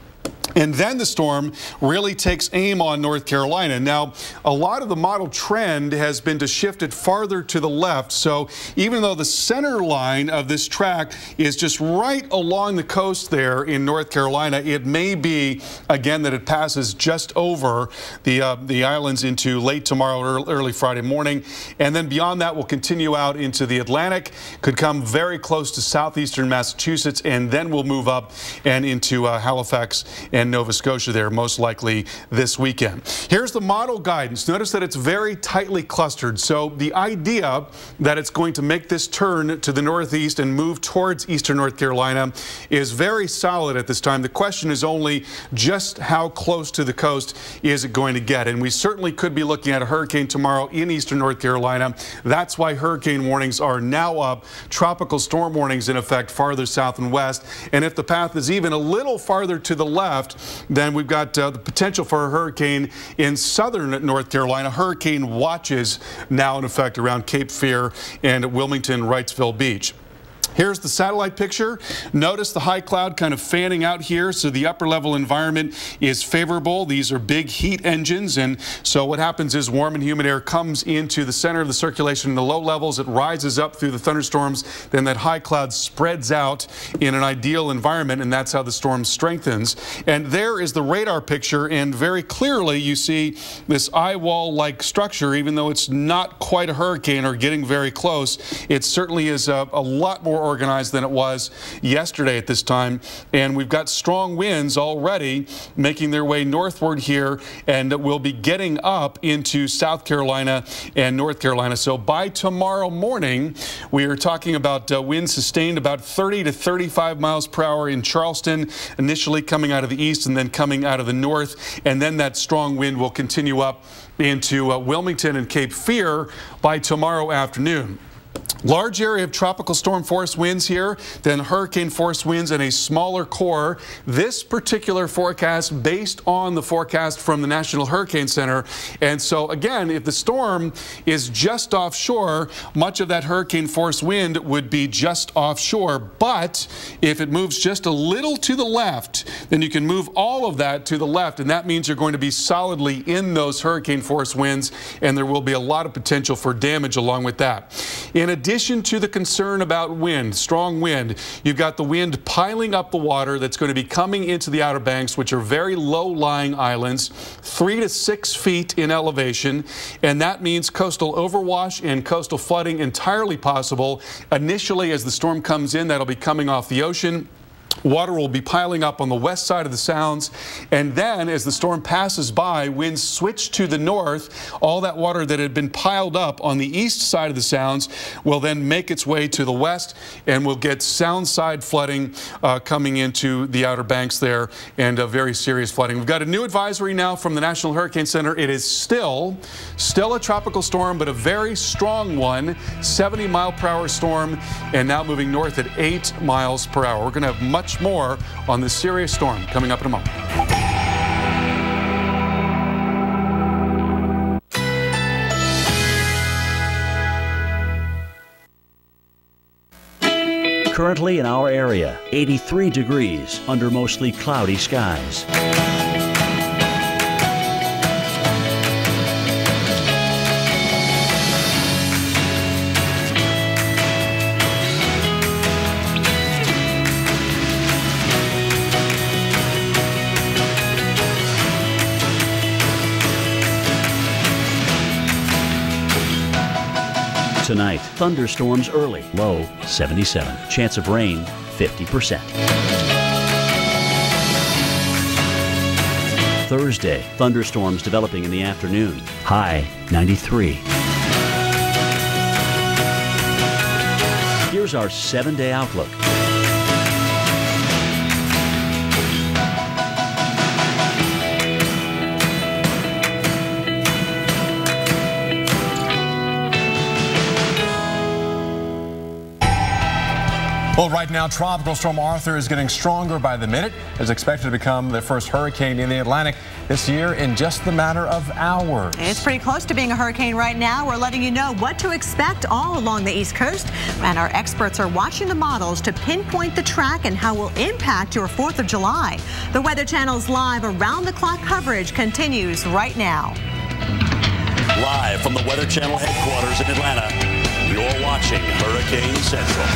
And then the storm really takes aim on North Carolina. Now, a lot of the model trend has been to shift it farther to the left. So even though the center line of this track is just right along the coast there in North Carolina, it may be, again, that it passes just over the islands into late tomorrow, early Friday morning. And then beyond that, will continue out into the Atlantic, could come very close to southeastern Massachusetts, and then we'll move up and into Halifax and Nova Scotia there, most likely this weekend. Here's the model guidance. Notice that it's very tightly clustered. So the idea that it's going to make this turn to the northeast and move towards eastern North Carolina is very solid at this time. The question is only just how close to the coast is it going to get? And we certainly could be looking at a hurricane tomorrow in eastern North Carolina. That's why hurricane warnings are now up. Tropical storm warnings in effect farther south and west. And if the path is even a little farther to the left, then we've got the potential for a hurricane in southern North Carolina. Hurricane watches now in effect around Cape Fear and Wilmington, Wrightsville Beach. Here's the satellite picture. Notice the high cloud kind of fanning out here, so the upper level environment is favorable. These are big heat engines, and so what happens is warm and humid air comes into the center of the circulation in the low levels. It rises up through the thunderstorms. Then that high cloud spreads out in an ideal environment, and that's how the storm strengthens. And there is the radar picture, and very clearly you see this eye wall-like structure. Even though it's not quite a hurricane or getting very close, it certainly is a lot more organized than it was yesterday at this time, and we've got strong winds already making their way northward here, and we'll be getting up into South Carolina and North Carolina. So by tomorrow morning, we are talking about winds sustained about 30 to 35 miles per hour in Charleston, initially coming out of the east and then coming out of the north, and then that strong wind will continue up into Wilmington and Cape Fear by tomorrow afternoon. Large area of tropical storm force winds here, then hurricane force winds and a smaller core. This particular forecast based on the forecast from the National Hurricane Center. And so again, if the storm is just offshore, much of that hurricane force wind would be just offshore. But if it moves just a little to the left, then you can move all of that to the left. And that means you're going to be solidly in those hurricane force winds, and there will be a lot of potential for damage along with that. In addition to the concern about wind, strong wind, you've got the wind piling up the water that's going to be coming into the Outer Banks, which are very low-lying islands, 3 to 6 feet in elevation, and that means coastal overwash and coastal flooding entirely possible. Initially, as the storm comes in, that'll be coming off the ocean. Water will be piling up on the west side of the Sounds, and then as the storm passes by, winds switch to the north. All that water that had been piled up on the east side of the Sounds will then make its way to the west, and we'll get Sound side flooding coming into the Outer Banks there, and very serious flooding. We've got a new advisory now from the National Hurricane Center. It is still a tropical storm, but a very strong one, 70-mile-per-hour storm, and now moving north at 8 miles per hour. We're going to have much more on this serious storm coming up in a moment. Currently in our area, 83 degrees under mostly cloudy skies. Tonight, thunderstorms early, low 77. Chance of rain, 50%. Thursday, thunderstorms developing in the afternoon, high 93. Here's our 7-day outlook. Well, right now, Tropical Storm Arthur is getting stronger by the minute. It's expected to become the first hurricane in the Atlantic this year in just the matter of hours. It's pretty close to being a hurricane right now. We're letting you know what to expect all along the East Coast. And our experts are watching the models to pinpoint the track and how it will impact your 4th of July. The Weather Channel's live around-the-clock coverage continues right now. Live from the Weather Channel headquarters in Atlanta, you're watching Hurricane Central.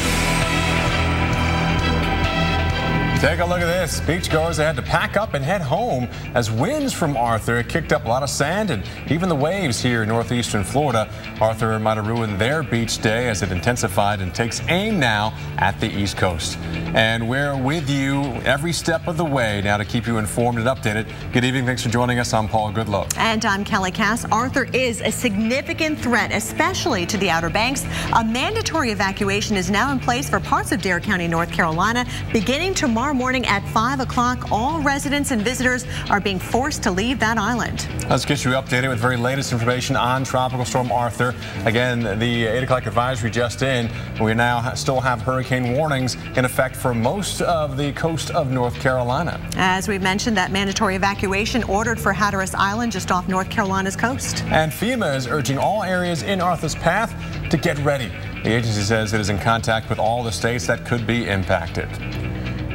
Take a look at this. Beachgoers, they had to pack up and head home as winds from Arthur kicked up a lot of sand and even the waves here in northeastern Florida. Arthur might have ruined their beach day as it intensified and takes aim now at the East Coast. And we're with you every step of the way now to keep you informed and updated. Good evening. Thanks for joining us. I'm Paul Goodlow. And I'm Kelly Cass. Arthur is a significant threat, especially to the Outer Banks. A mandatory evacuation is now in place for parts of Dare County, North Carolina, beginning tomorrow morning at 5 o'clock. All residents and visitors are being forced to leave that island. Let's get you updated with very latest information on Tropical Storm Arthur. Again, the 8 o'clock advisory just in. We now still have hurricane warnings in effect for most of the coast of North Carolina. As we mentioned, that mandatory evacuation ordered for Hatteras Island just off North Carolina's coast. And FEMA is urging all areas in Arthur's path to get ready. The agency says it is in contact with all the states that could be impacted.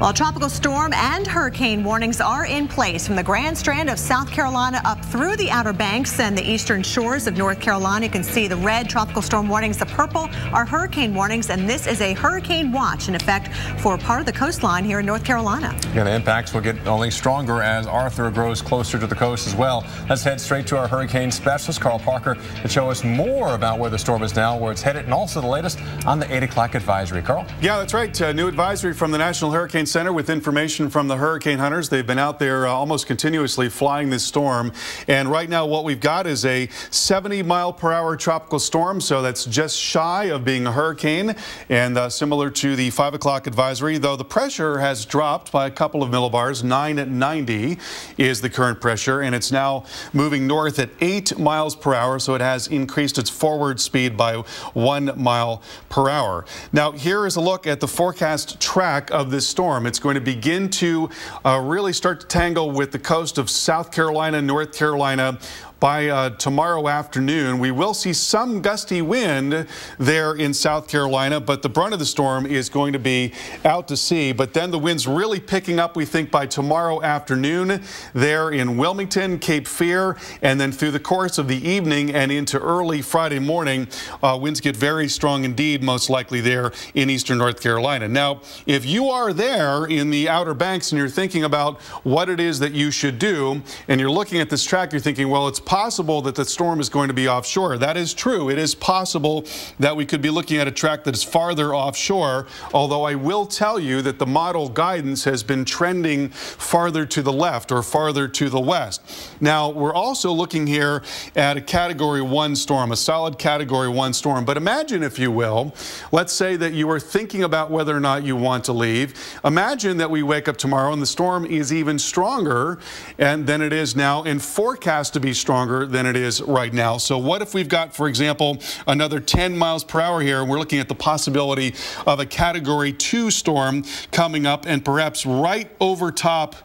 Well, tropical storm and hurricane warnings are in place from the Grand Strand of South Carolina up through the Outer Banks and the eastern shores of North Carolina. You can see the red tropical storm warnings. The purple are hurricane warnings, and this is a hurricane watch in effect for part of the coastline here in North Carolina. And the impacts will get only stronger as Arthur grows closer to the coast as well. Let's head straight to our hurricane specialist, Carl Parker, to show us more about where the storm is now, where it's headed, and also the latest on the 8 o'clock advisory. Carl? Yeah, that's right. New advisory from the National Hurricane Center with information from the hurricane hunters. They've been out there almost continuously flying this storm. And right now what we've got is a 70-mile-per-hour tropical storm. So that's just shy of being a hurricane and similar to the 5 o'clock advisory, though the pressure has dropped by a couple of millibars. 990 is the current pressure, and it's now moving north at 8 miles per hour. So it has increased its forward speed by 1 mile per hour. Now here is a look at the forecast track of this storm. It's going to begin to really start to tangle with the coast of South Carolina, North Carolina. By tomorrow afternoon, we will see some gusty wind there in South Carolina, but the brunt of the storm is going to be out to sea. But then the wind's really picking up, we think, by tomorrow afternoon there in Wilmington, Cape Fear, and then through the course of the evening and into early Friday morning, winds get very strong indeed, most likely there in eastern North Carolina. Now, if you are there in the Outer Banks and you're thinking about what it is that you should do, and you're looking at this track, you're thinking, well, it's possible that the storm is going to be offshore. That is true. It is possible that we could be looking at a track that is farther offshore, although I will tell you that the model guidance has been trending farther to the left or farther to the west. Now, we're also looking here at a Category 1 storm, a solid Category 1 storm. But imagine, if you will, let's say that you are thinking about whether or not you want to leave. Imagine that we wake up tomorrow and the storm is even stronger than it is now and forecast to be stronger than it is right now. So what if we've got, for example, another 10 miles per hour here, and we're looking at the possibility of a Category 2 storm coming up and perhaps right over top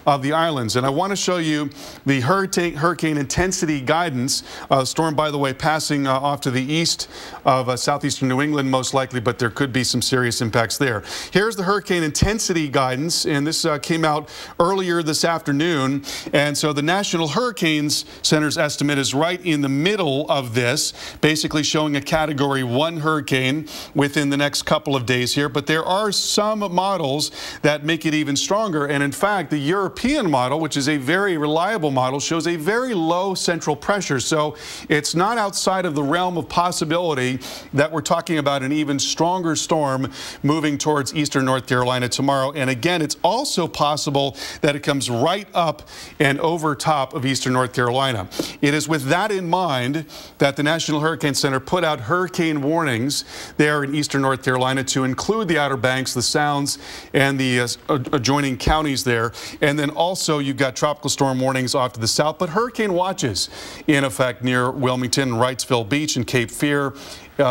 of the islands. And I want to show you the hurricane intensity guidance. Storm, by the way, passing off to the east of southeastern New England, most likely, but there could be some serious impacts there. Here's the hurricane intensity guidance, and this came out earlier this afternoon. And so the National Hurricanes Center's estimate is right in the middle of this, basically showing a Category 1 hurricane within the next couple of days here. But there are some models that make it even stronger. And in fact, the European model, which is a very reliable model, shows a very low central pressure. So it's not outside of the realm of possibility that we're talking about an even stronger storm moving towards eastern North Carolina tomorrow. And again, it's also possible that it comes right up and over top of eastern North Carolina. It is with that in mind that the National Hurricane Center put out hurricane warnings there in eastern North Carolina to include the Outer Banks, the Sounds, and the adjoining counties there. And then then also you've got tropical storm warnings off to the south, but hurricane watches in effect near Wilmington, Wrightsville Beach, and Cape Fear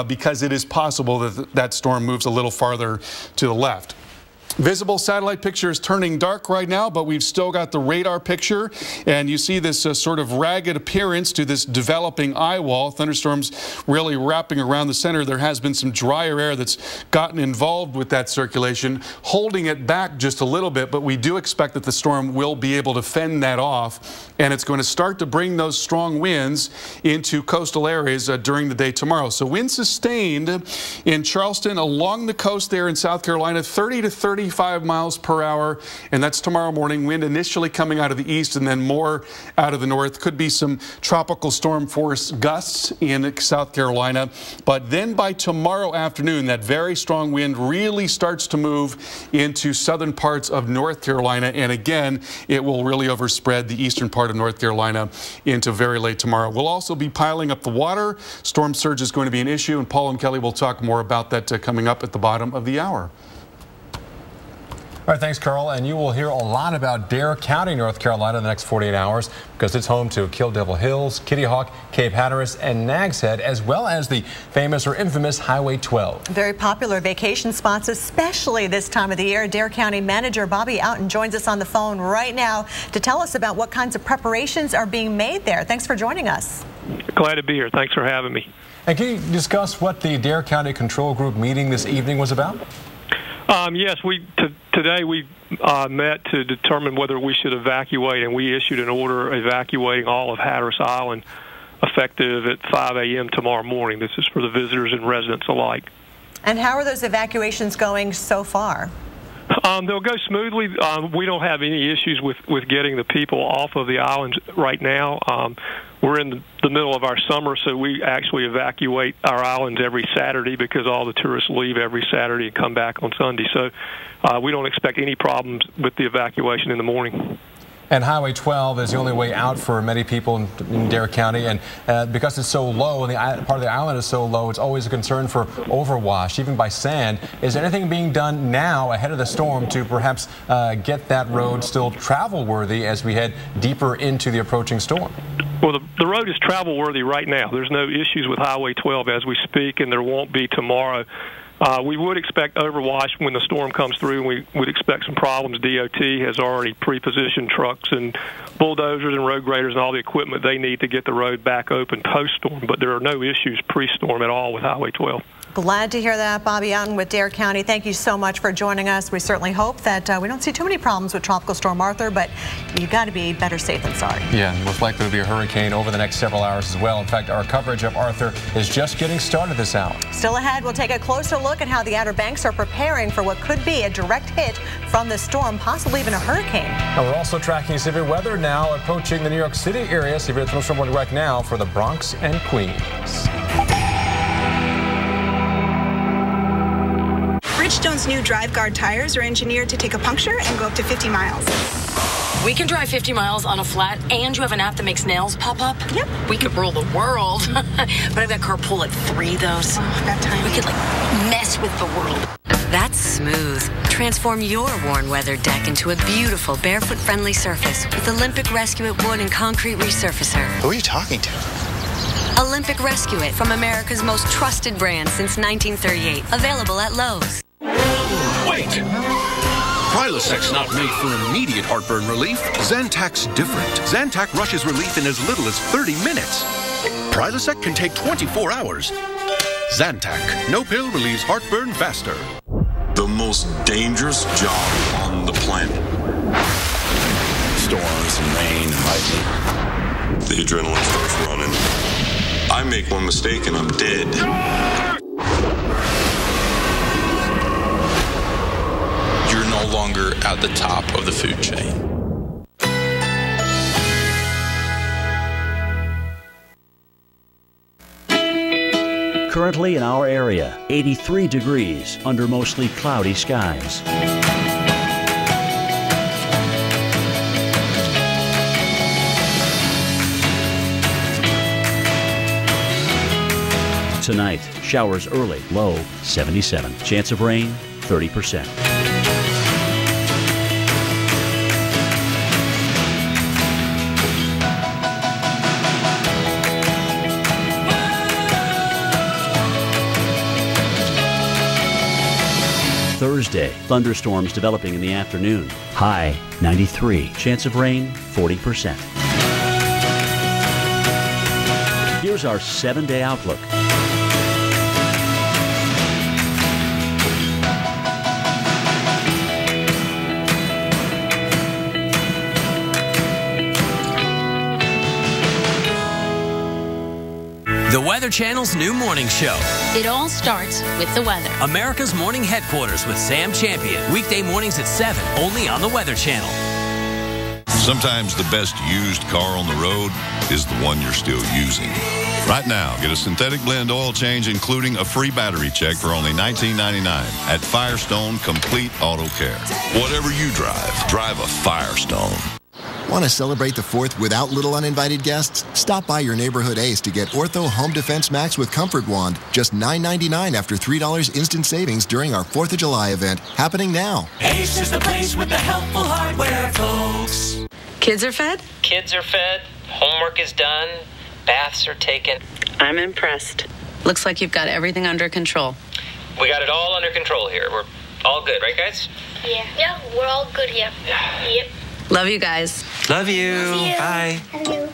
because it is possible that that storm moves a little farther to the left. Visible satellite picture is turning dark right now, but we've still got the radar picture, and you see this sort of ragged appearance to this developing eye wall. Thunderstorms really wrapping around the center. There has been some drier air that's gotten involved with that circulation, holding it back just a little bit, but we do expect that the storm will be able to fend that off, and it's going to start to bring those strong winds into coastal areas during the day tomorrow. So wind sustained in Charleston along the coast there in South Carolina, 30 to 35 miles per hour, and that's tomorrow morning. Wind initially coming out of the east and then more out of the north. Could be some tropical storm force gusts in South Carolina, but then by tomorrow afternoon, that very strong wind really starts to move into southern parts of North Carolina, and again, it will really overspread the eastern part of North Carolina into very late tomorrow. We'll also be piling up the water. Storm surge is going to be an issue, and Paul and Kelly will talk more about that coming up at the bottom of the hour. All right, thanks, Carl. And you will hear a lot about Dare County, North Carolina in the next 48 hours because it's home to Kill Devil Hills, Kitty Hawk, Cape Hatteras, and Nag's Head, as well as the famous or infamous Highway 12. Very popular vacation spots, especially this time of the year. Dare County Manager Bobby Outen joins us on the phone right now to tell us about what kinds of preparations are being made there. Thanks for joining us. Glad to be here. Thanks for having me. And can you discuss what the Dare County Control Group meeting this evening was about? Yes, today we met to determine whether we should evacuate, and we issued an order evacuating all of Hatteras Island effective at 5 a.m. tomorrow morning. This is for the visitors and residents alike. And how are those evacuations going so far? They'll go smoothly. We don't have any issues with getting the people off of the islands right now. We're in the middle of our summer, so we actually evacuate our islands every Saturday because all the tourists leave every Saturday and come back on Sunday. So we don't expect any problems with the evacuation in the morning. And Highway 12 is the only way out for many people in Dare County, and because it's so low and the part of the island is so low, it's always a concern for overwash, even by sand. Is there anything being done now ahead of the storm to perhaps get that road still travel-worthy as we head deeper into the approaching storm? Well, the road is travel-worthy right now. There's no issues with Highway 12 as we speak, and there won't be tomorrow. We would expect overwash when the storm comes through, and we would expect some problems. DOT has already pre-positioned trucks and bulldozers and road graders and all the equipment they need to get the road back open post-storm, but there are no issues pre-storm at all with Highway 12. Glad to hear that. Bobby Outen with Dare County, thank you so much for joining us. We certainly hope that we don't see too many problems with Tropical Storm Arthur, but you got to be better safe than sorry. Yeah, most likely to be a hurricane over the next several hours as well. In fact, our coverage of Arthur is just getting started this hour. Still ahead, we'll take a closer look at how the Outer Banks are preparing for what could be a direct hit from the storm, possibly even a hurricane. And we're also tracking severe weather now approaching the New York City area. Severe thunderstorm warning right now for the Bronx and Queens. Bridgestone's new Drive Guard tires are engineered to take a puncture and go up to 50 miles. We can drive 50 miles on a flat, and you have an app that makes nails pop up? Yep. We could rule the world. But I've got carpool at 3, though, so that time we could, mess with the world. That's smooth. Transform your worn weather deck into a beautiful barefoot-friendly surface with Olympic Rescue It wood and concrete resurfacer. Who are you talking to? Olympic Rescue It, from America's most trusted brand since 1938. Available at Lowe's. Wait! Prilosec's not made for immediate heartburn relief. Zantac's different. Zantac rushes relief in as little as 30 minutes. Prilosec can take 24 hours. Zantac. No pill relieves heartburn faster. The most dangerous job on the planet. Storms and rain and lightning. The adrenaline starts running. I make one mistake and I'm dead. You're no longer at the top of the food chain. Currently in our area, 83 degrees under mostly cloudy skies. Tonight, showers early, low 77. Chance of rain, 30%. Thursday, thunderstorms developing in the afternoon. High 93. Chance of rain 40%. Here's our 7-day outlook. The Weather Channel's new morning show. It all starts with the weather. America's morning headquarters with Sam Champion. Weekday mornings at 7, only on the Weather Channel. Sometimes the best used car on the road is the one you're still using. Right now, get a synthetic blend oil change, including a free battery check for only $19.99 at Firestone Complete Auto Care. Whatever you drive, drive a Firestone. Want to celebrate the 4th without little uninvited guests? Stop by your neighborhood Ace to get Ortho Home Defense Max with Comfort Wand. Just $9.99 after $3 instant savings during our 4th of July event, happening now. Ace is the place with the helpful hardware, folks. Kids are fed? Kids are fed. Homework is done. Baths are taken. I'm impressed. Looks like you've got everything under control. We got it all under control here. We're all good, right, guys? Yeah. Yeah, we're all good here. Yep. Love you guys. Love you. Love you. Bye. Love you.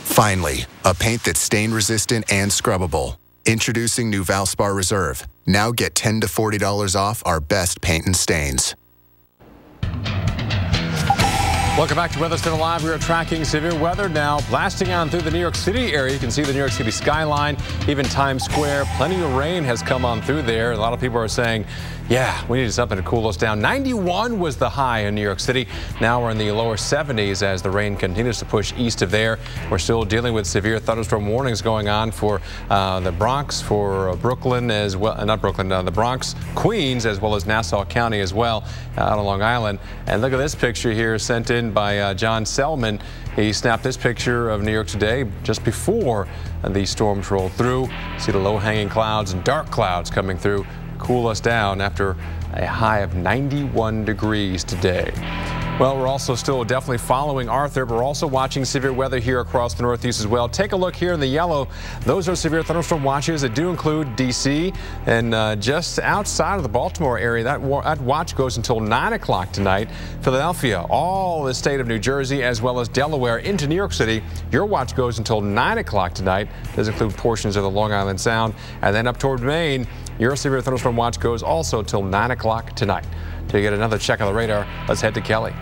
Finally, a paint that's stain resistant and scrubbable. Introducing new Valspar Reserve. Now get $10 to $40 off our best paint and stains. Welcome back to Weather Center Live. We are tracking severe weather now blasting on through the New York City area. You can see the New York City skyline, even Times Square. Plenty of rain has come on through there. A lot of people are saying, yeah, we need something to cool us down. 91 was the high in New York City. Now we're in the lower 70s as the rain continues to push east of there. We're still dealing with severe thunderstorm warnings going on for the Bronx, for Brooklyn as well, not Brooklyn, the Bronx, Queens, as well as Nassau County as well, out on Long Island. And look at this picture here sent in by John Selman. He snapped this picture of New York today just before the storms rolled through. See the low-hanging clouds and dark clouds coming through, cool us down after a high of 91 degrees today. Well, we're also still definitely following Arthur, but we're also watching severe weather here across the Northeast as well. Take a look here in the yellow. Those are severe thunderstorm watches that do include D.C. and just outside of the Baltimore area. That watch goes until 9 o'clock tonight. Philadelphia, all the state of New Jersey, as well as Delaware into New York City. Your watch goes until 9 o'clock tonight. Does include portions of the Long Island Sound. And then up toward Maine, your severe thunderstorm watch goes also till 9 o'clock tonight. To get another check on the radar, let's head to Kelly.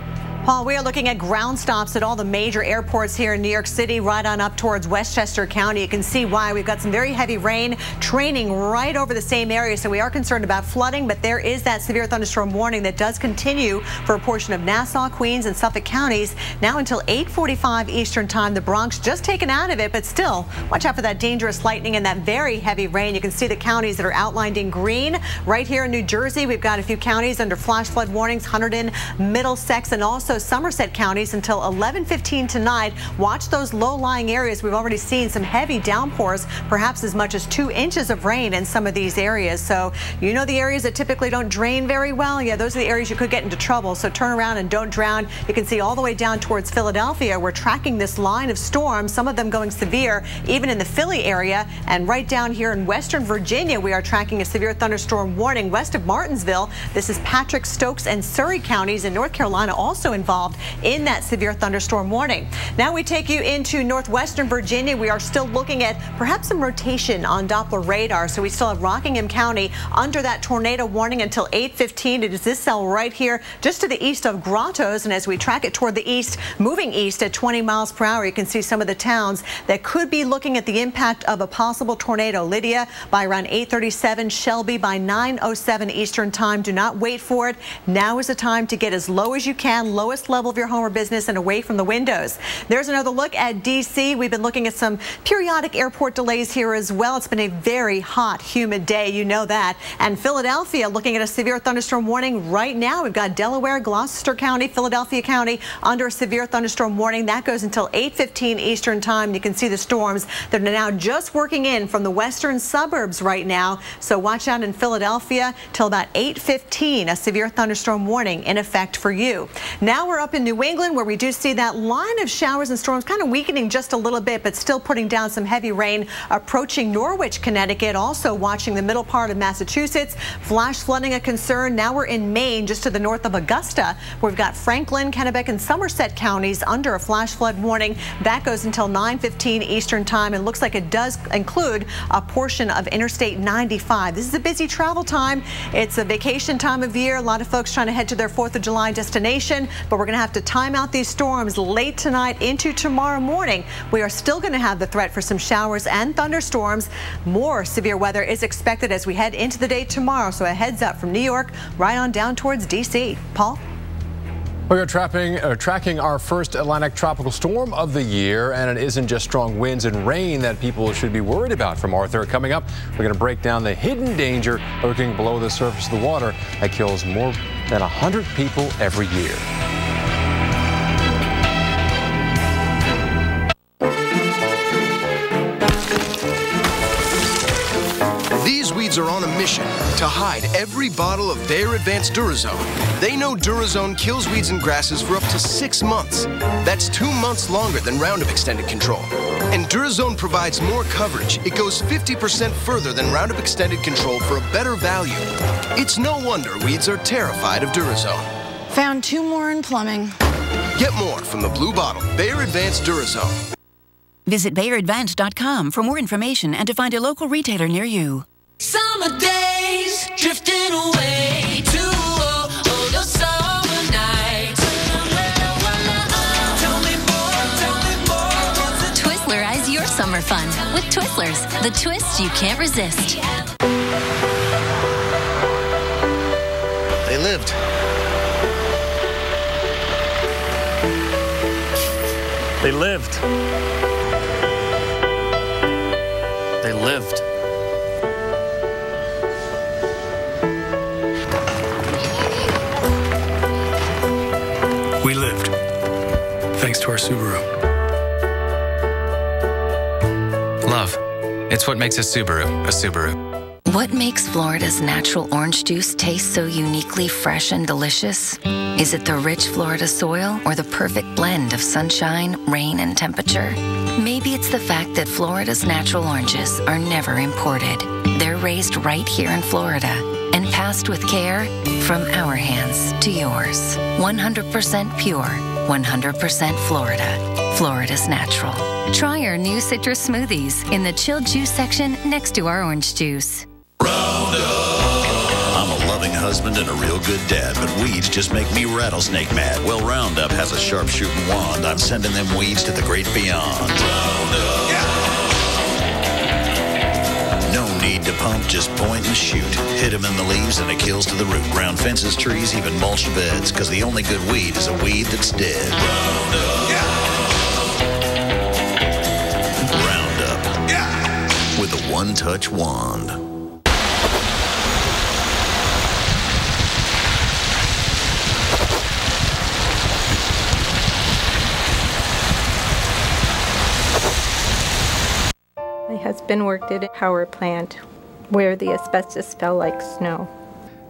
Paul, we are looking at ground stops at all the major airports here in New York City, right on up towards Westchester County. You can see why. We've got some very heavy rain training right over the same area, so we are concerned about flooding, but there is that severe thunderstorm warning that does continue for a portion of Nassau, Queens, and Suffolk counties now until 8:45 Eastern time. The Bronx just taken out of it, but still watch out for that dangerous lightning and that very heavy rain. You can see the counties that are outlined in green. Right here in New Jersey, we've got a few counties under flash flood warnings, Hunterdon, Middlesex, and also Somerset counties until 11:15 tonight. Watch those low-lying areas. We've already seen some heavy downpours, perhaps as much as 2 inches of rain in some of these areas. So you know the areas that typically don't drain very well? Yeah, those are the areas you could get into trouble. So turn around and don't drown. You can see all the way down towards Philadelphia. We're tracking this line of storms, some of them going severe, even in the Philly area. And right down here in Western Virginia, we are tracking a severe thunderstorm warning west of Martinsville. This is Patrick, Stokes, and Surrey counties in North Carolina also involved in that severe thunderstorm warning. Now we take you into northwestern Virginia. We are still looking at perhaps some rotation on Doppler radar. So we still have Rockingham County under that tornado warning until 8:15. It is this cell right here just to the east of Grottoes. And as we track it toward the east, moving east at 20 miles per hour, you can see some of the towns that could be looking at the impact of a possible tornado. Lydia by around 8:37, Shelby by 9:07 Eastern time. Do not wait for it. Now is the time to get as low as you can, lowest level of your home or business, and away from the windows. There's another look at D.C. We've been looking at some periodic airport delays here as well. It's been a very hot, humid day. You know that. And Philadelphia looking at a severe thunderstorm warning right now. We've got Delaware, Gloucester County, Philadelphia County under a severe thunderstorm warning. That goes until 8:15 Eastern time. You can see the storms that are now just working in from the western suburbs right now. So watch out in Philadelphia till about 8:15. A severe thunderstorm warning in effect for you. Now Now we're up in New England, where we do see that line of showers and storms kind of weakening just a little bit, but still putting down some heavy rain approaching Norwich, Connecticut. Also watching the middle part of Massachusetts. Flash flooding a concern. Now we're in Maine, just to the north of Augusta, where we've got Franklin, Kennebec, and Somerset counties under a flash flood warning. That goes until 9:15 Eastern time, and looks like it does include a portion of Interstate 95. This is a busy travel time. It's a vacation time of year. A lot of folks trying to head to their 4th of July destination, but we're going to have to time out these storms late tonight into tomorrow morning. We are still going to have the threat for some showers and thunderstorms. More severe weather is expected as we head into the day tomorrow, so a heads up from New York right on down towards D.C. Paul? We are tracking our first Atlantic tropical storm of the year, and it isn't just strong winds and rain that people should be worried about from Arthur. Coming up, we're going to break down the hidden danger lurking below the surface of the water that kills more than 100 people every year. These weeds are on a mission to hide every bottle of Bayer Advanced Durazone. They know Durazone kills weeds and grasses for up to 6 months. That's 2 months longer than Roundup Extended Control. And Durazone provides more coverage. It goes 50% further than Roundup Extended Control for a better value. It's no wonder weeds are terrified of Durazone. Found 2 more in plumbing. Get more from the blue bottle, Bayer Advanced Durazone. Visit BayerAdvanced.com for more information and to find a local retailer near you. Summer days drifting away to the summer nights. Tell me more. Twizzlerize your summer fun with Twizzlers, the twist you can't resist. They lived. They lived. They lived. We lived, thanks to our Subaru. Love. It's what makes a Subaru a Subaru. What makes Florida's natural orange juice taste so uniquely fresh and delicious? Is it the rich Florida soil or the perfect blend of sunshine, rain, and temperature? Maybe it's the fact that Florida's natural oranges are never imported. They're raised right here in Florida and passed with care from our hands to yours. 100% pure, 100% Florida. Florida's natural. Try our new citrus smoothies in the chilled juice section next to our orange juice. I'm a loving husband and a real good dad, but weeds just make me rattlesnake mad. Well, Roundup has a sharpshooting wand. I'm sending them weeds to the great beyond. Roundup. Yeah. No need to pump, just point and shoot. Hit them in the leaves and it kills to the root. Round fences, trees, even mulch beds, because the only good weed is a weed that's dead. Roundup. Yeah. Roundup. Yeah. With a one-touch wand. My husband worked at a power plant where the asbestos fell like snow.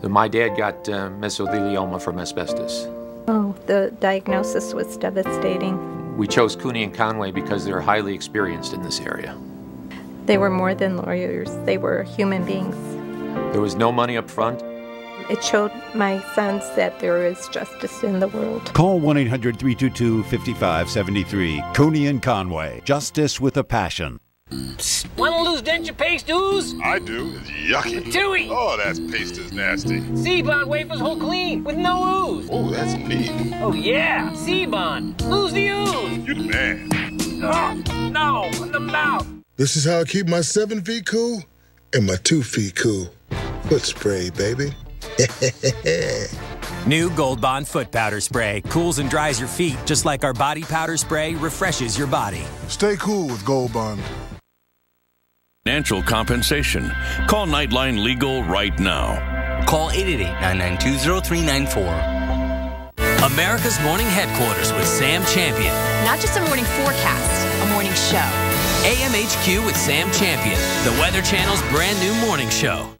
My dad got mesothelioma from asbestos. Oh, the diagnosis was devastating. We chose Cooney and Conway because they're highly experienced in this area. They were more than lawyers. They were human beings. There was no money up front. It showed my sons that there is justice in the world. Call 1-800-322-5573. Cooney and Conway. Justice with a passion. Want to lose denture paste ooze? I do. It's yucky. Chewy. Oh, that paste is nasty. C-Bond wafers whole clean with no ooze. Oh, that's neat. Oh, yeah. C-Bond. Lose the ooze. You the man. Oh, no. In the mouth. This is how I keep my 7 feet cool and my 2 feet cool. Foot spray, baby. New Gold Bond Foot Powder Spray cools and dries your feet just like our body powder spray refreshes your body. Stay cool with Gold Bond. Financial compensation. Call Nightline Legal right now. Call 888-992-0394. America's Morning Headquarters with Sam Champion. Not just a morning forecast, a morning show. AMHQ with Sam Champion, the Weather Channel's brand new morning show.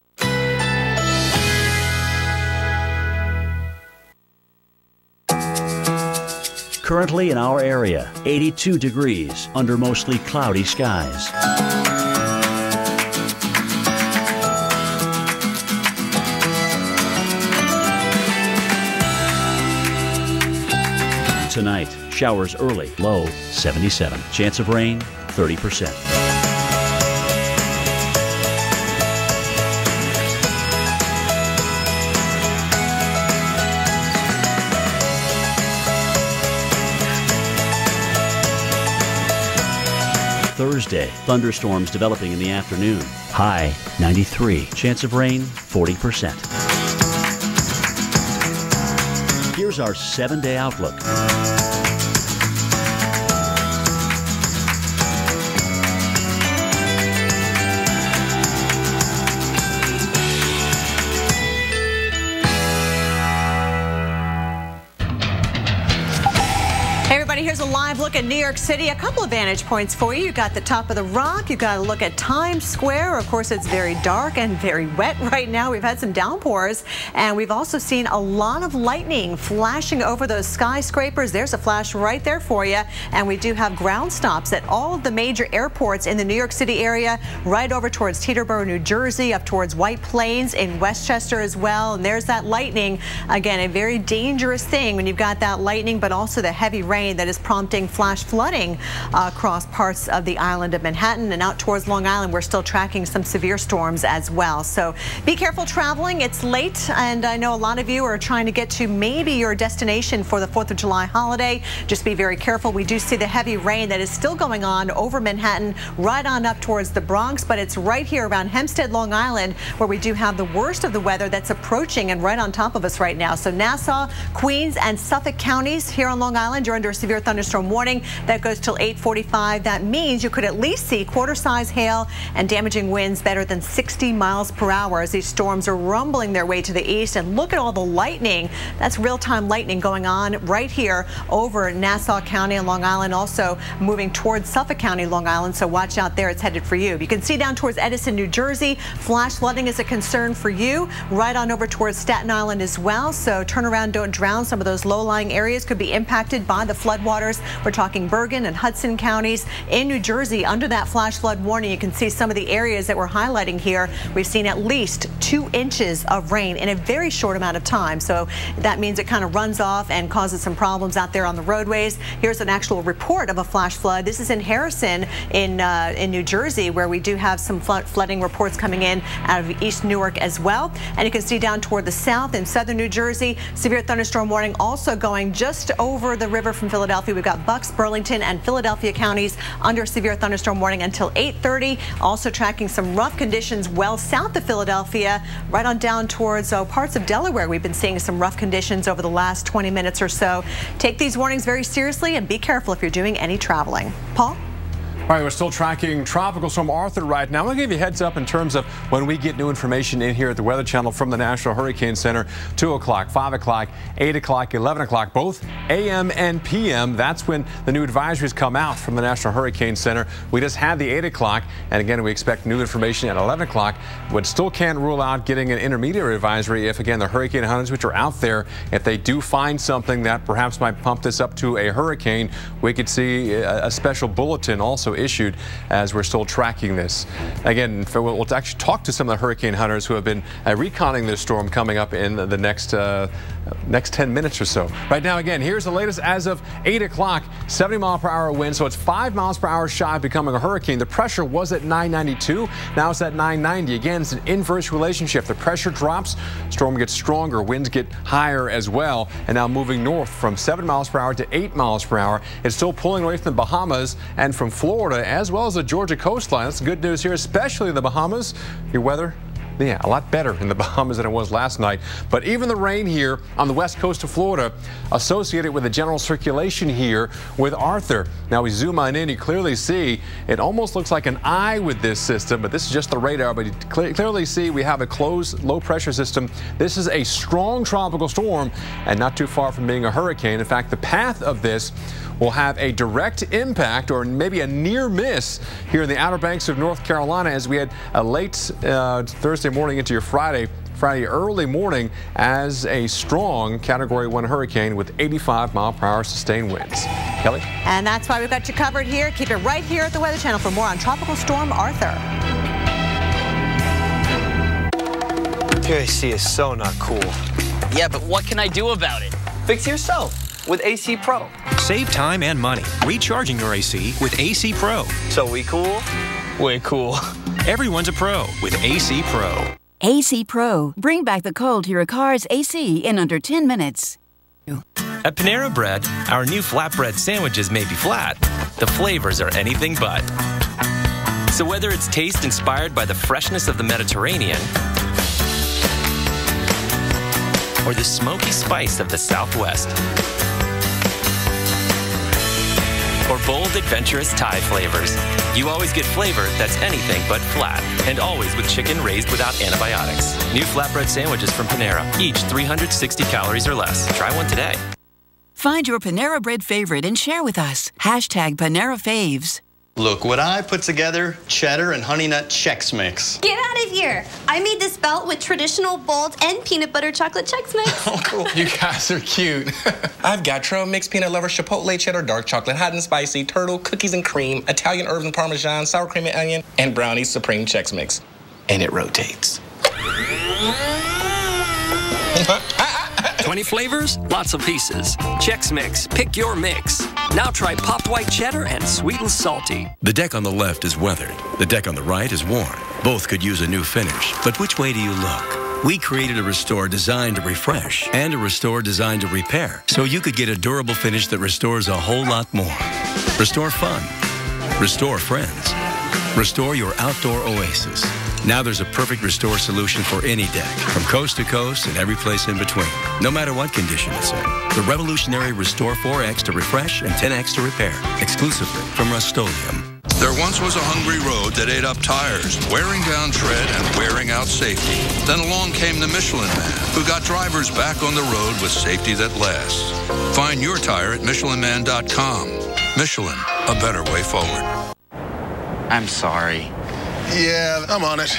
Currently in our area, 82 degrees under mostly cloudy skies. Tonight, showers early, low 77. Chance of rain, 30%. Thursday, thunderstorms developing in the afternoon. High 93. Chance of rain 40%. Here's our 7-day outlook. Here's a live look at New York City. A couple of vantage points for you. You've got the top of the Rock. You've got to look at Times Square. Of course, it's very dark and very wet right now. We've had some downpours, and we've also seen a lot of lightning flashing over those skyscrapers. There's a flash right there for you. And we do have ground stops at all of the major airports in the New York City area, right over towards Teterboro, New Jersey, up towards White Plains, in Westchester as well. And there's that lightning. Again, a very dangerous thing when you've got that lightning, but also the heavy rain that is prompting flash flooding across parts of the island of Manhattan, and out towards Long Island we're still tracking some severe storms as well. So be careful traveling. It's late, and I know a lot of you are trying to get to maybe your destination for the 4th of July holiday. Just be very careful. We do see the heavy rain that is still going on over Manhattan, right on up towards the Bronx, but it's right here around Hempstead, Long Island, where we do have the worst of the weather that's approaching and right on top of us right now. So Nassau, Queens, and Suffolk counties here on Long Island, you're under a severe thunderstorm warning that goes till 8:45. That means you could at least see quarter-size hail and damaging winds better than 60 miles per hour as these storms are rumbling their way to the east. And look at all the lightning. That's real-time lightning going on right here over Nassau County and Long Island, also moving towards Suffolk County, Long Island. So watch out there. It's headed for you. You can see down towards Edison, New Jersey. Flash flooding is a concern for you. Right on over towards Staten Island as well. So turn around, don't drown. Some of those low-lying areas could be impacted by the floodwaters. We're talking Bergen and Hudson counties. In New Jersey, under that flash flood warning, you can see some of the areas that we're highlighting here. We've seen at least 2 inches of rain in a very short amount of time. So that means it kind of runs off and causes some problems out there on the roadways. Here's an actual report of a flash flood. This is in Harrison in New Jersey, where we do have some flooding reports coming in out of East Newark as well. And you can see down toward the south in southern New Jersey, severe thunderstorm warning also going just over the river from Philadelphia. We've got Bucks, Burlington, and Philadelphia counties under severe thunderstorm warning until 8:30. Also tracking some rough conditions well south of Philadelphia, right on down towards parts of Delaware. We've been seeing some rough conditions over the last 20 minutes or so. Take these warnings very seriously and be careful if you're doing any traveling. Paul? All right, we're still tracking Tropical Storm Arthur right now. I'm going to give you a heads up in terms of when we get new information in here at the Weather Channel from the National Hurricane Center. 2 o'clock, 5 o'clock, 8 o'clock, 11 o'clock, both AM and PM. That's when the new advisories come out from the National Hurricane Center. We just had the 8 o'clock, and again, we expect new information at 11 o'clock. But still can't rule out getting an intermediate advisory if, again, the hurricane hunters which are out there, if they do find something that perhaps might pump this up to a hurricane, we could see a special bulletin also issued as we're still tracking this. Again, we'll actually talk to some of the hurricane hunters who have been reconning this storm coming up in the next 10 minutes or so. Right now, again, here's the latest as of 8 o'clock, 70-mile-per-hour wind, so it's 5 miles per hour shy of becoming a hurricane. The pressure was at 992, now it's at 990. Again, it's an inverse relationship. The pressure drops, storm gets stronger, winds get higher as well, and now moving north from 7 miles per hour to 8 miles per hour. It's still pulling away from the Bahamas and from Florida, as well as the Georgia coastline. That's good news here, especially the Bahamas. Your weather, yeah, a lot better in the Bahamas than it was last night. But even the rain here on the west coast of Florida associated with the general circulation here with Arthur. Now we zoom on in, you clearly see it almost looks like an eye with this system, but this is just the radar. But you clearly see we have a closed low pressure system. This is a strong tropical storm and not too far from being a hurricane. In fact, the path of this will have a direct impact or maybe a near miss here in the Outer Banks of North Carolina as we had a late Thursday morning into your Friday Friday early morning as a strong Category 1 hurricane with 85-mile-per-hour sustained winds. Kelly? And that's why we've got you covered here. Keep it right here at the Weather Channel for more on Tropical Storm Arthur. Your AC is so not cool. Yeah, but what can I do about it? Fix it yourself with AC Pro. Save time and money recharging your AC with AC Pro. So we cool? Way cool. Everyone's a pro with AC Pro. AC Pro. Bring back the cold to your car's AC in under 10 minutes. At Panera Bread, our new flatbread sandwiches may be flat. The flavors are anything but. So whether it's taste inspired by the freshness of the Mediterranean or the smoky spice of the Southwest, or bold, adventurous Thai flavors, you always get flavor that's anything but flat, and always with chicken raised without antibiotics. New flatbread sandwiches from Panera, each 360 calories or less. Try one today. Find your Panera Bread favorite and share with us. Hashtag Panera Faves. Look what I put together, cheddar and honey nut Chex Mix. Get out of here. I made this belt with traditional, bold, and peanut butter chocolate Chex Mix. Oh, cool. You guys are cute. I've got trail mix, peanut lover, chipotle, cheddar, dark chocolate, hot and spicy, turtle, cookies and cream, Italian herbs and parmesan, sour cream and onion, and brownie supreme Chex Mix. And it rotates. 20 flavors, lots of pieces. Chex Mix, pick your mix. Now try popped white cheddar and sweet and salty. The deck on the left is weathered. The deck on the right is worn. Both could use a new finish. But which way do you look? We created a Restore designed to refresh and a Restore designed to repair, so you could get a durable finish that restores a whole lot more. Restore fun. Restore friends. Restore your outdoor oasis. Now there's a perfect Restore solution for any deck, from coast to coast and every place in between, no matter what condition it's in. The revolutionary Restore 4X to refresh and 10X to repair, exclusively from Rust-Oleum. There once was a hungry road that ate up tires, wearing down tread and wearing out safety. Then along came the Michelin Man, who got drivers back on the road with safety that lasts. Find your tire at MichelinMan.com. Michelin, a better way forward. I'm sorry. Yeah, I'm on it.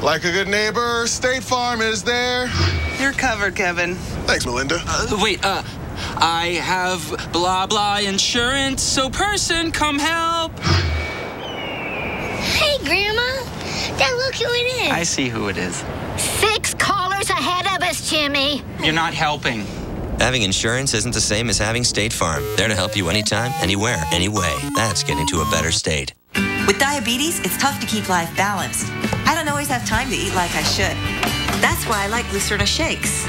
Like a good neighbor, State Farm is there. You're covered, Kevin. Thanks, Melinda. I have blah blah insurance, so person, come help. Hey, Grandma. Dad, look who it is. I see who it is. 6 callers ahead of us, Jimmy. You're not helping. Having insurance isn't the same as having State Farm. There to help you anytime, anywhere, anyway. That's getting to a better state. With diabetes, it's tough to keep life balanced. I don't always have time to eat like I should. That's why I like Glucerna shakes.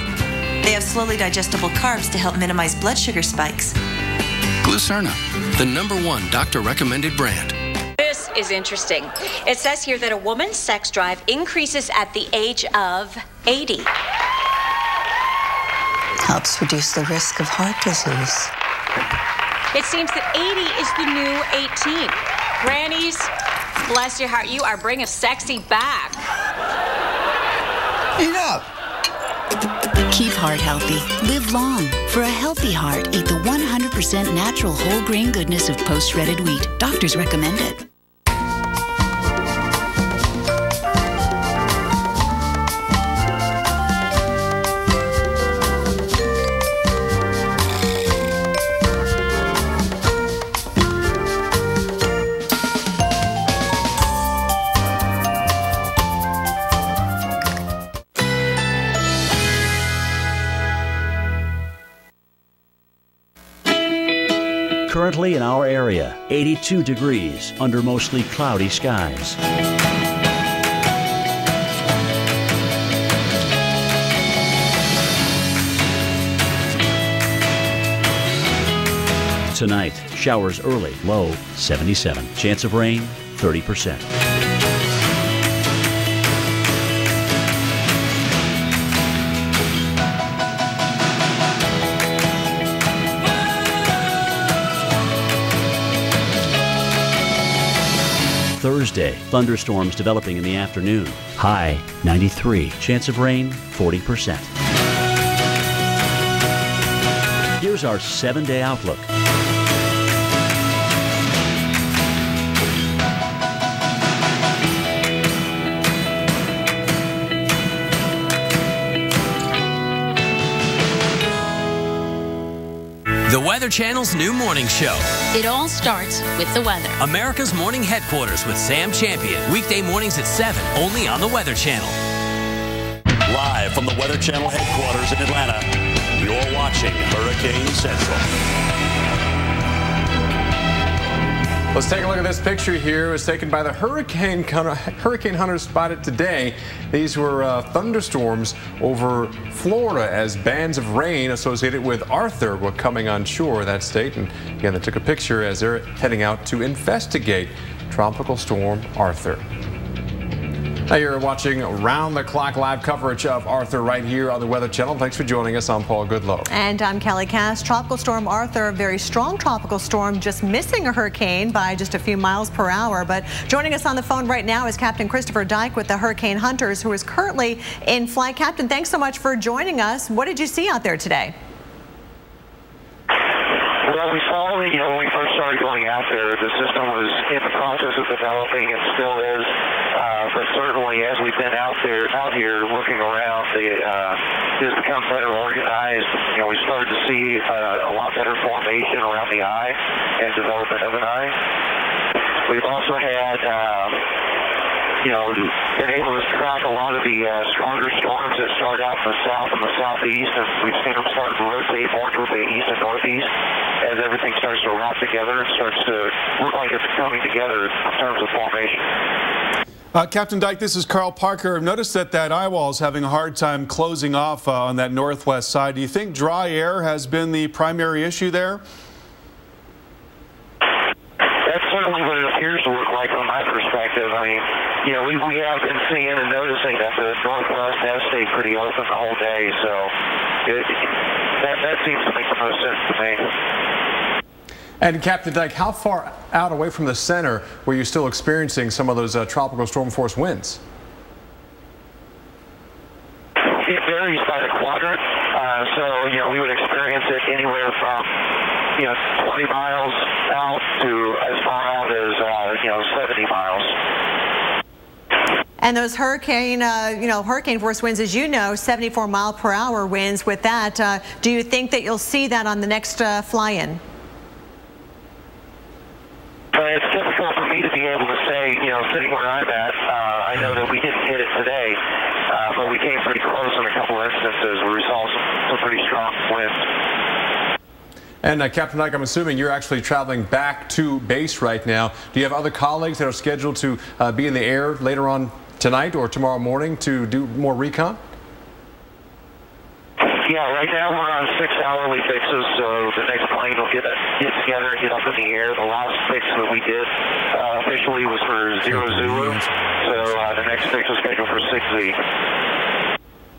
They have slowly digestible carbs to help minimize blood sugar spikes. Glucerna, the #1 doctor-recommended brand. This is interesting. It says here that a woman's sex drive increases at the age of 80. Helps reduce the risk of heart disease. It seems that 80 is the new 18. Grannies, bless your heart, you are bringing sexy back. Eat up. Keep heart healthy. Live long. For a healthy heart, eat the 100% natural whole grain goodness of post-shredded wheat. Doctors recommend it. Currently in our area, 82 degrees under mostly cloudy skies. Tonight, showers early, low 77. Chance of rain, 30%. Thursday, thunderstorms developing in the afternoon. High 93. Chance of rain 40%. Here's our 7-day outlook. The Weather Channel's new morning show. It all starts with the weather. America's Morning Headquarters with Sam Champion. Weekday mornings at 7, only on the Weather Channel. Live from the Weather Channel headquarters in Atlanta, you're watching Hurricane Central. Let's take a look at this picture here. It was taken by the hurricane hunters spotted today. These were thunderstorms over Florida as bands of rain associated with Arthur were coming on shore of that state. And again, they took a picture as they're heading out to investigate Tropical Storm Arthur. Now you're watching round-the-clock live coverage of Arthur right here on the Weather Channel. Thanks for joining us. I'm Paul Goodlow. And I'm Kelly Cass. Tropical Storm Arthur, a very strong tropical storm, just missing a hurricane by just a few miles per hour. But joining us on the phone right now is Captain Christopher Dyke with the Hurricane Hunters, who is currently in flight. Captain, thanks so much for joining us. What did you see out there today? Well, we saw, when we first started going out there, the system was in the process of developing and still is. But certainly, as we've been out here looking around, it's become better organized. We started to see a lot better formation around the eye and development of an eye. We've also had, been able to track a lot of the stronger storms that start out in the south and the southeast, and we've seen them start to rotate more toward the east and northeast as everything starts to wrap together and starts to look like it's coming together in terms of formation. Captain Dyke, this is Carl Parker. I've noticed that eye wall is having a hard time closing off on that northwest side. Do you think dry air has been the primary issue there? That's certainly what it appears to look like from my perspective. I mean, we have been seeing and noticing that the northwest has stayed pretty open the whole day, so that seems to make the most sense to me. And Captain Dyke, how far out away from the center were you still experiencing some of those tropical storm force winds? It varies by the quadrant. So, we would experience it anywhere from, 20 miles out to as far out as, 70 miles. And those hurricane force winds, as you know, 74-mile-per-hour winds. With that, do you think that you'll see that on the next fly-in? It's difficult for me to be able to say, sitting where I'm at. I know that we didn't hit it today, but we came pretty close in a couple instances where we saw some pretty strong winds. And Captain Dyke, I'm assuming you're actually traveling back to base right now. Do you have other colleagues that are scheduled to be in the air later on tonight or tomorrow morning to do more recon? Yeah, right now we're on 6 hourly fixes, so the next plane will get together and get up in the air. The last fix that we did officially was for 0 Zulu, so the next fix is scheduled for 6Z.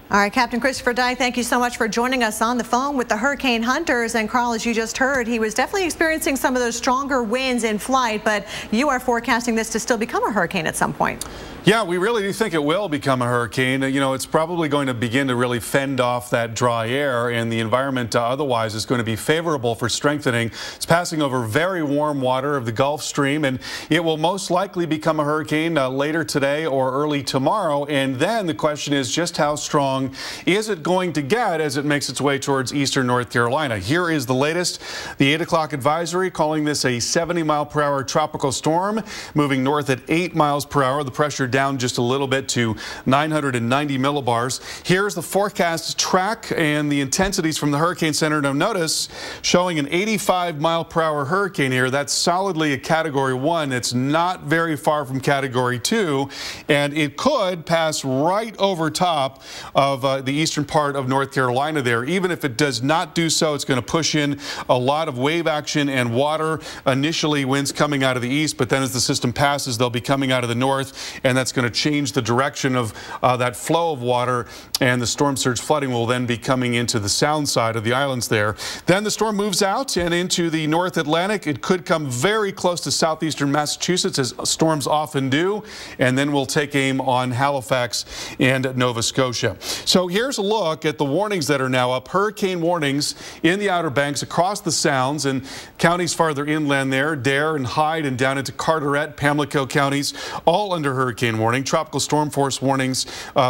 All right, Captain Christopher Dyke, thank you so much for joining us on the phone with the Hurricane Hunters. And Carl, as you just heard, he was definitely experiencing some of those stronger winds in flight, but you are forecasting this to still become a hurricane at some point. Yeah, we really do think it will become a hurricane. It's probably going to begin to really fend off that dry air, and the environment otherwise is going to be favorable for strengthening. It's passing over very warm water of the Gulf Stream, and it will most likely become a hurricane later today or early tomorrow. And then the question is just how strong is it going to get as it makes its way towards eastern North Carolina. Here is the latest. The 8 o'clock advisory calling this a 70-mile-per-hour tropical storm, moving north at 8 miles per hour. The pressure down just a little bit to 990 millibars. Here's the forecast track and the intensities from the Hurricane Center. Now notice showing an 85-mile-per-hour hurricane here. That's solidly a Category 1. It's not very far from Category 2, and it could pass right over top of the eastern part of North Carolina there. Even if it does not do so, it's going to push in a lot of wave action and water. Initially, winds coming out of the east, but then as the system passes, they'll be coming out of the north, and that's going to change the direction of that flow of water, and the storm surge flooding will then be coming into the sound side of the islands there. Then the storm moves out and into the North Atlantic. It could come very close to southeastern Massachusetts, as storms often do, and then we'll take aim on Halifax and Nova Scotia. So here's a look at the warnings that are now up. Hurricane warnings in the Outer Banks across the Sounds and counties farther inland there, Dare and Hyde and down into Carteret, Pamlico counties, all under hurricane hurricane warning. Tropical storm force warnings,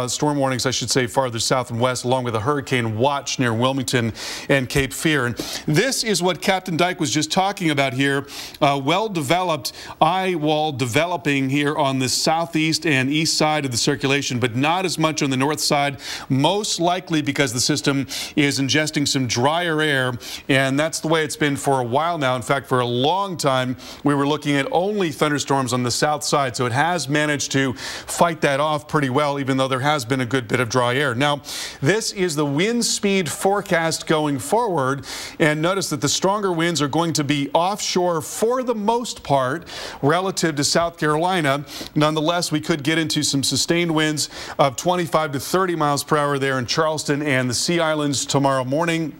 storm warnings, I should say, farther south and west, along with a hurricane watch near Wilmington and Cape Fear. And this is what Captain Dyke was just talking about here. Well-developed eye wall developing here on the southeast and east side of the circulation, but not as much on the north side, most likely because the system is ingesting some drier air, and that's the way it's been for a while now. In fact, for a long time, we were looking at only thunderstorms on the south side, so it has managed to fight that off pretty well, even though there has been a good bit of dry air. Now, this is the wind speed forecast going forward, and notice that the stronger winds are going to be offshore for the most part relative to South Carolina. Nonetheless, we could get into some sustained winds of 25 to 30 miles per hour there in Charleston and the Sea Islands tomorrow morning.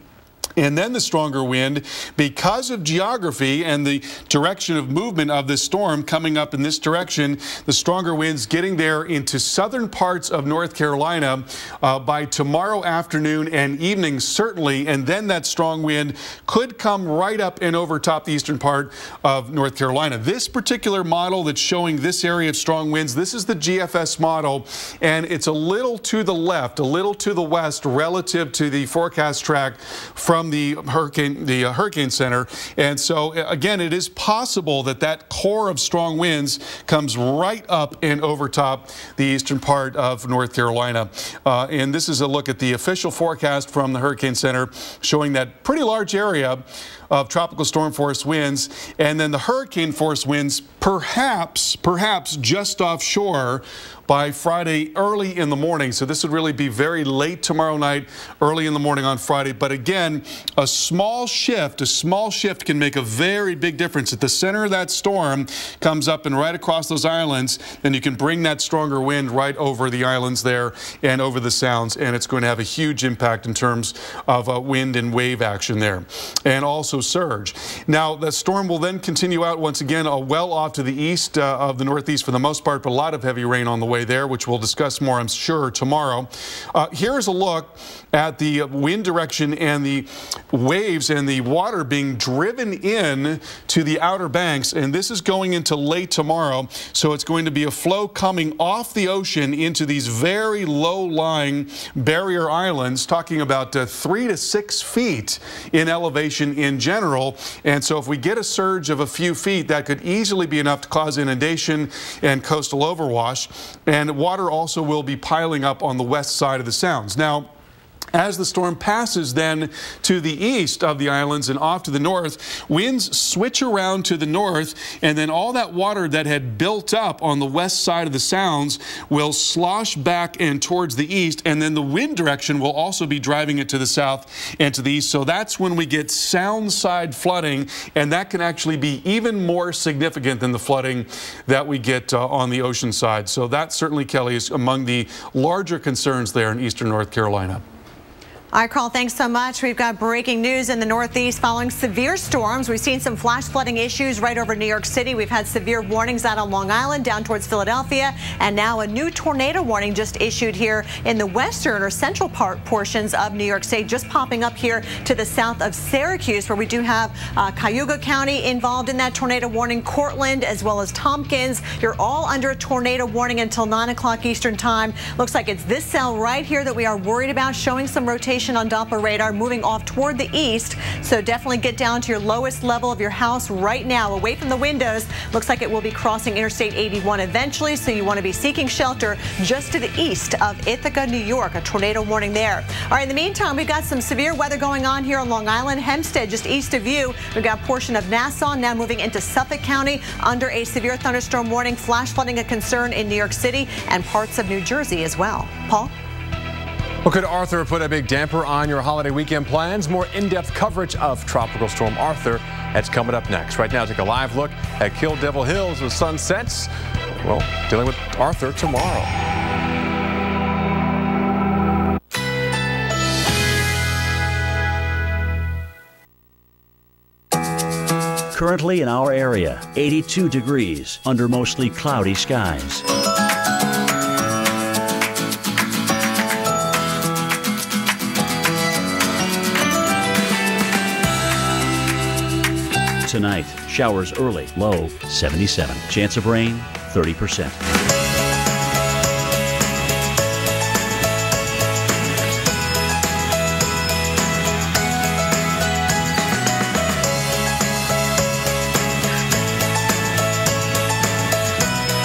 And then the stronger wind, because of geography and the direction of movement of this storm coming up in this direction, the stronger winds getting there into southern parts of North Carolina by tomorrow afternoon and evening, certainly. And then that strong wind could come right up and over top the eastern part of North Carolina. This particular model that's showing this area of strong winds, this is the GFS model, and it's a little to the left, a little to the west relative to the forecast track from the Hurricane Center. And so again, it is possible that that core of strong winds comes right up and over top the eastern part of North Carolina. And this is a look at the official forecast from the Hurricane Center showing that pretty large area of tropical storm force winds, and then the hurricane force winds perhaps just offshore by Friday early in the morning. So this would really be very late tomorrow night, early in the morning on Friday. But again, a small shift can make a very big difference. If the center of that storm comes up and right across those islands, then you can bring that stronger wind right over the islands there and over the sounds, and it's going to have a huge impact in terms of wind and wave action there, and also surge. Now, the storm will then continue out once again well off to the east of the northeast for the most part, but a lot of heavy rain on the way there, which we'll discuss more, I'm sure, tomorrow. Here's a look at the wind direction and the waves and the water being driven in to the Outer Banks, and this is going into late tomorrow. So it's going to be a flow coming off the ocean into these very low-lying barrier islands, talking about 3 to 6 feet in elevation in general. And so if we get a surge of a few feet, that could easily be enough to cause inundation and coastal overwash. And water also will be piling up on the west side of the sounds. Now, as the storm passes then to the east of the islands and off to the north, winds switch around to the north, and then all that water that had built up on the west side of the sounds will slosh back and towards the east, and then the wind direction will also be driving it to the south and to the east. So that's when we get sound side flooding, and that can actually be even more significant than the flooding that we get on the ocean side. So that certainly, Kelly, is among the larger concerns there in eastern North Carolina. All right, Carl, thanks so much. We've got breaking news in the Northeast following severe storms. We've seen some flash flooding issues right over New York City. We've had severe warnings out on Long Island, down towards Philadelphia, and now a new tornado warning just issued here in the western or central portions of New York State, just popping up here to the south of Syracuse, where we do have Cayuga County involved in that tornado warning, Cortland, as well as Tompkins. You're all under a tornado warning until 9 o'clock Eastern time. Looks like it's this cell right here that we are worried about, showing some rotation on Doppler radar, moving off toward the east. So definitely get down to your lowest level of your house right now, away from the windows. Looks like it will be crossing Interstate 81 eventually, so you want to be seeking shelter just to the east of Ithaca, New York. A tornado warning there. All right, in the meantime, we've got some severe weather going on here on Long Island. Hempstead, just east of you. We've got a portion of Nassau now moving into Suffolk County under a severe thunderstorm warning. Flash flooding a concern in New York City and parts of New Jersey as well. Paul? Well, could Arthur put a big damper on your holiday weekend plans? More in-depth coverage of Tropical Storm Arthur. That's coming up next. Right now, take a live look at Kill Devil Hills with sunsets. Well, dealing with Arthur tomorrow. Currently in our area, 82 degrees under mostly cloudy skies. Tonight, showers early, low 77. Chance of rain, 30%.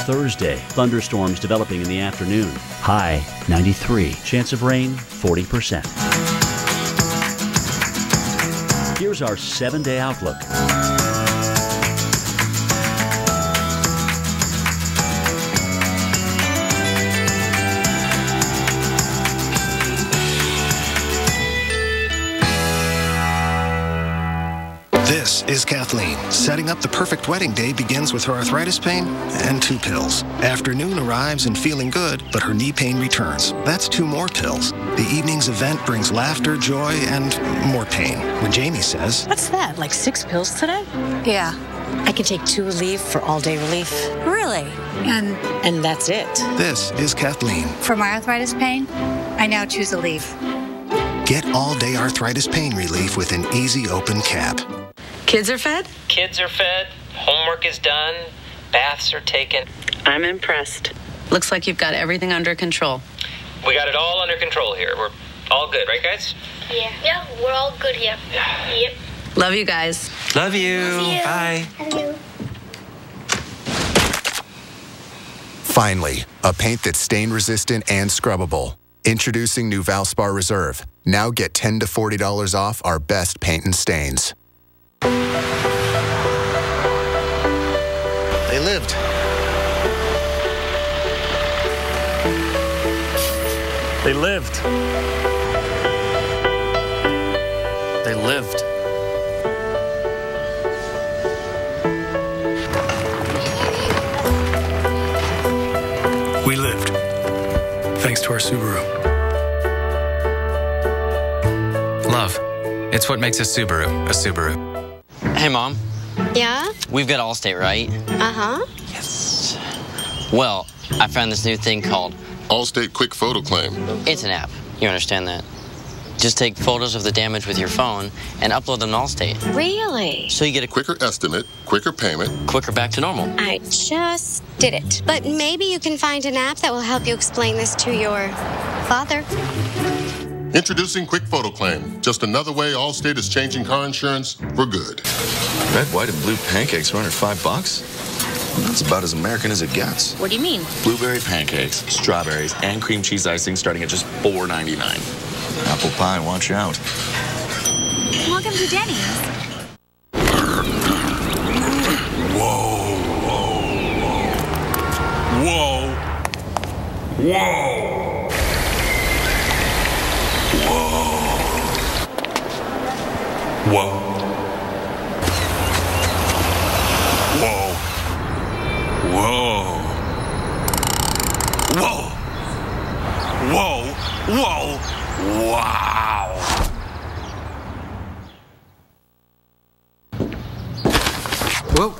Thursday, thunderstorms developing in the afternoon. High 93. Chance of rain 40%. Here's our 7-day outlook. This is Kathleen. Setting up the perfect wedding day begins with her arthritis pain and 2 pills. Afternoon arrives and feeling good, but her knee pain returns. That's 2 more pills. The evening's event brings laughter, joy, and more pain. When Jamie says, "What's that, like 6 pills today?" Yeah. I can take 2 Aleve for all-day relief. Really? And that's it. This is Kathleen. For my arthritis pain, I now choose Aleve. Get all-day arthritis pain relief with an easy open cap. Kids are fed? Kids are fed. Homework is done. Baths are taken. I'm impressed. Looks like you've got everything under control. We got it all under control here. We're all good, right, guys? Yeah. Yeah, we're all good here. Yep. Love you guys. Love you. Love you. Bye. Love you. Finally, a paint that's stain-resistant and scrubbable. Introducing new Valspar Reserve. Now get $10 to $40 off our best paint and stains. They lived. They lived. They lived. We lived. Thanks to our Subaru. Love. It's what makes a Subaru a Subaru. Hey, Mom. Yeah? We've got Allstate, right? Uh-huh. Yes. Well, I found this new thing called Allstate Quick Photo Claim. It's an app. You understand that? Just take photos of the damage with your phone and upload them to Allstate. Really? So you get a quicker estimate, quicker payment, quicker back to normal. I just did it. But maybe you can find an app that will help you explain this to your father. Introducing Quick Photo Claim. Just another way Allstate is changing car insurance for good. Red, white, and blue pancakes are under $5. That's about as American as it gets. What do you mean? Blueberry pancakes, strawberries, and cream cheese icing starting at just $4.99. Apple pie, watch out. Welcome to Denny's. Whoa, whoa, whoa. Whoa. Whoa. Whoa. Whoa. Whoa. Whoa. Whoa. Wow. Whoa.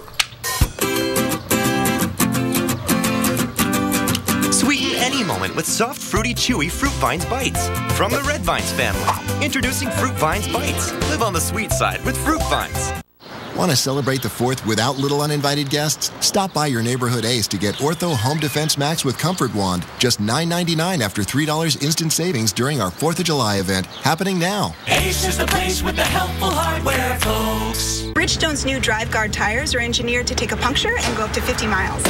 Sweeten any moment with soft, fruity, chewy Fruit Vines Bites from the Red Vines family. Introducing Fruit Vines Bites. Live on the sweet side with Fruit Vines. Want to celebrate the 4th without little uninvited guests? Stop by your neighborhood Ace to get Ortho Home Defense Max with Comfort Wand. Just $9.99 after $3 instant savings during our 4th of July event, happening now. Ace is the place with the helpful hardware, folks. Bridgestone's new Drive Guard tires are engineered to take a puncture and go up to 50 miles.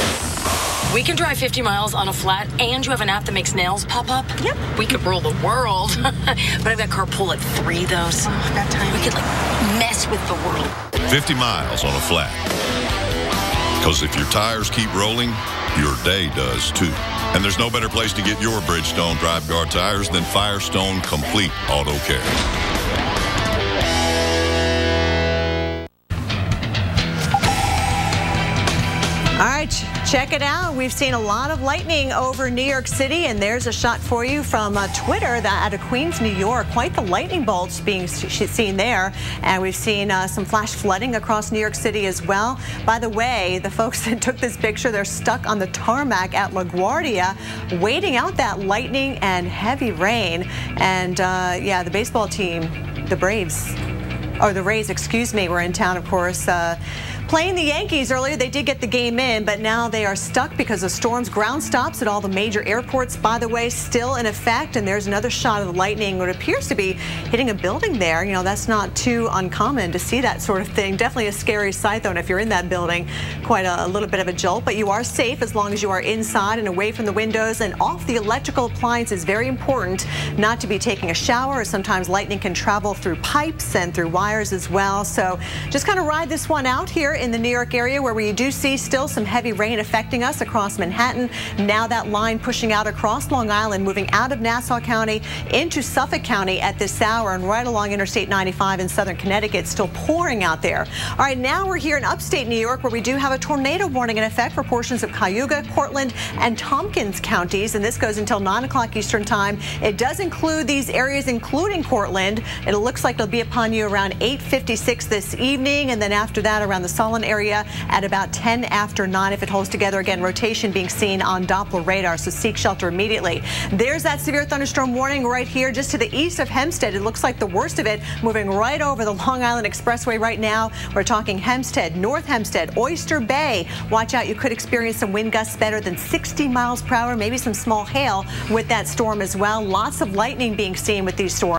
We can drive 50 miles on a flat, and you have an app that makes nails pop up? Yep. We could rule the world. But I've got carpool at 3, though, so that time. We could, mess with the world. 50 miles on a flat. Because if your tires keep rolling, your day does too. And there's no better place to get your Bridgestone Drive Guard tires than Firestone Complete Auto Care. All right, check it out. We've seen a lot of lightning over New York City, and there's a shot for you from Twitter that out of Queens, New York. Quite the lightning bolts being seen there, and we've seen some flash flooding across New York City as well. By the way, the folks that took this picture, they're stuck on the tarmac at LaGuardia, waiting out that lightning and heavy rain. And yeah, the baseball team, the Braves, or the Rays, excuse me, were in town, of course, Playing the Yankees earlier, they did get the game in, but now they are stuck because of storms. Ground stops at all the major airports, by the way, still in effect. And there's another shot of the lightning, what appears to be hitting a building there. You know, that's not too uncommon to see that sort of thing. Definitely a scary sight, though, and if you're in that building, quite a little bit of a jolt. But you are safe as long as you are inside and away from the windows and off the electrical appliances. Very important not to be taking a shower. Sometimes lightning can travel through pipes and through wires as well. So just kind of ride this one out here in the New York area, where we do see still some heavy rain affecting us across Manhattan. Now that line pushing out across Long Island, moving out of Nassau County into Suffolk County at this hour, and right along Interstate 95 in southern Connecticut, still pouring out there. All right, now we're here in upstate New York, where we do have a tornado warning in effect for portions of Cayuga, Cortland, and Tompkins counties, and this goes until 9 o'clock Eastern time. It does include these areas, including Cortland. It looks like it'll be upon you around 8:56 this evening, and then after that around the Solon area at about 10 after 9 if it holds together. Again, rotation being seen on Doppler radar, so seek shelter immediately. There's that severe thunderstorm warning right here just to the east of Hempstead. It looks like the worst of it moving right over the Long Island Expressway right now. We're talking Hempstead, North Hempstead, Oyster Bay. Watch out, you could experience some wind gusts better than 60 miles per hour, maybe some small hail with that storm as well. Lots of lightning being seen with these storms.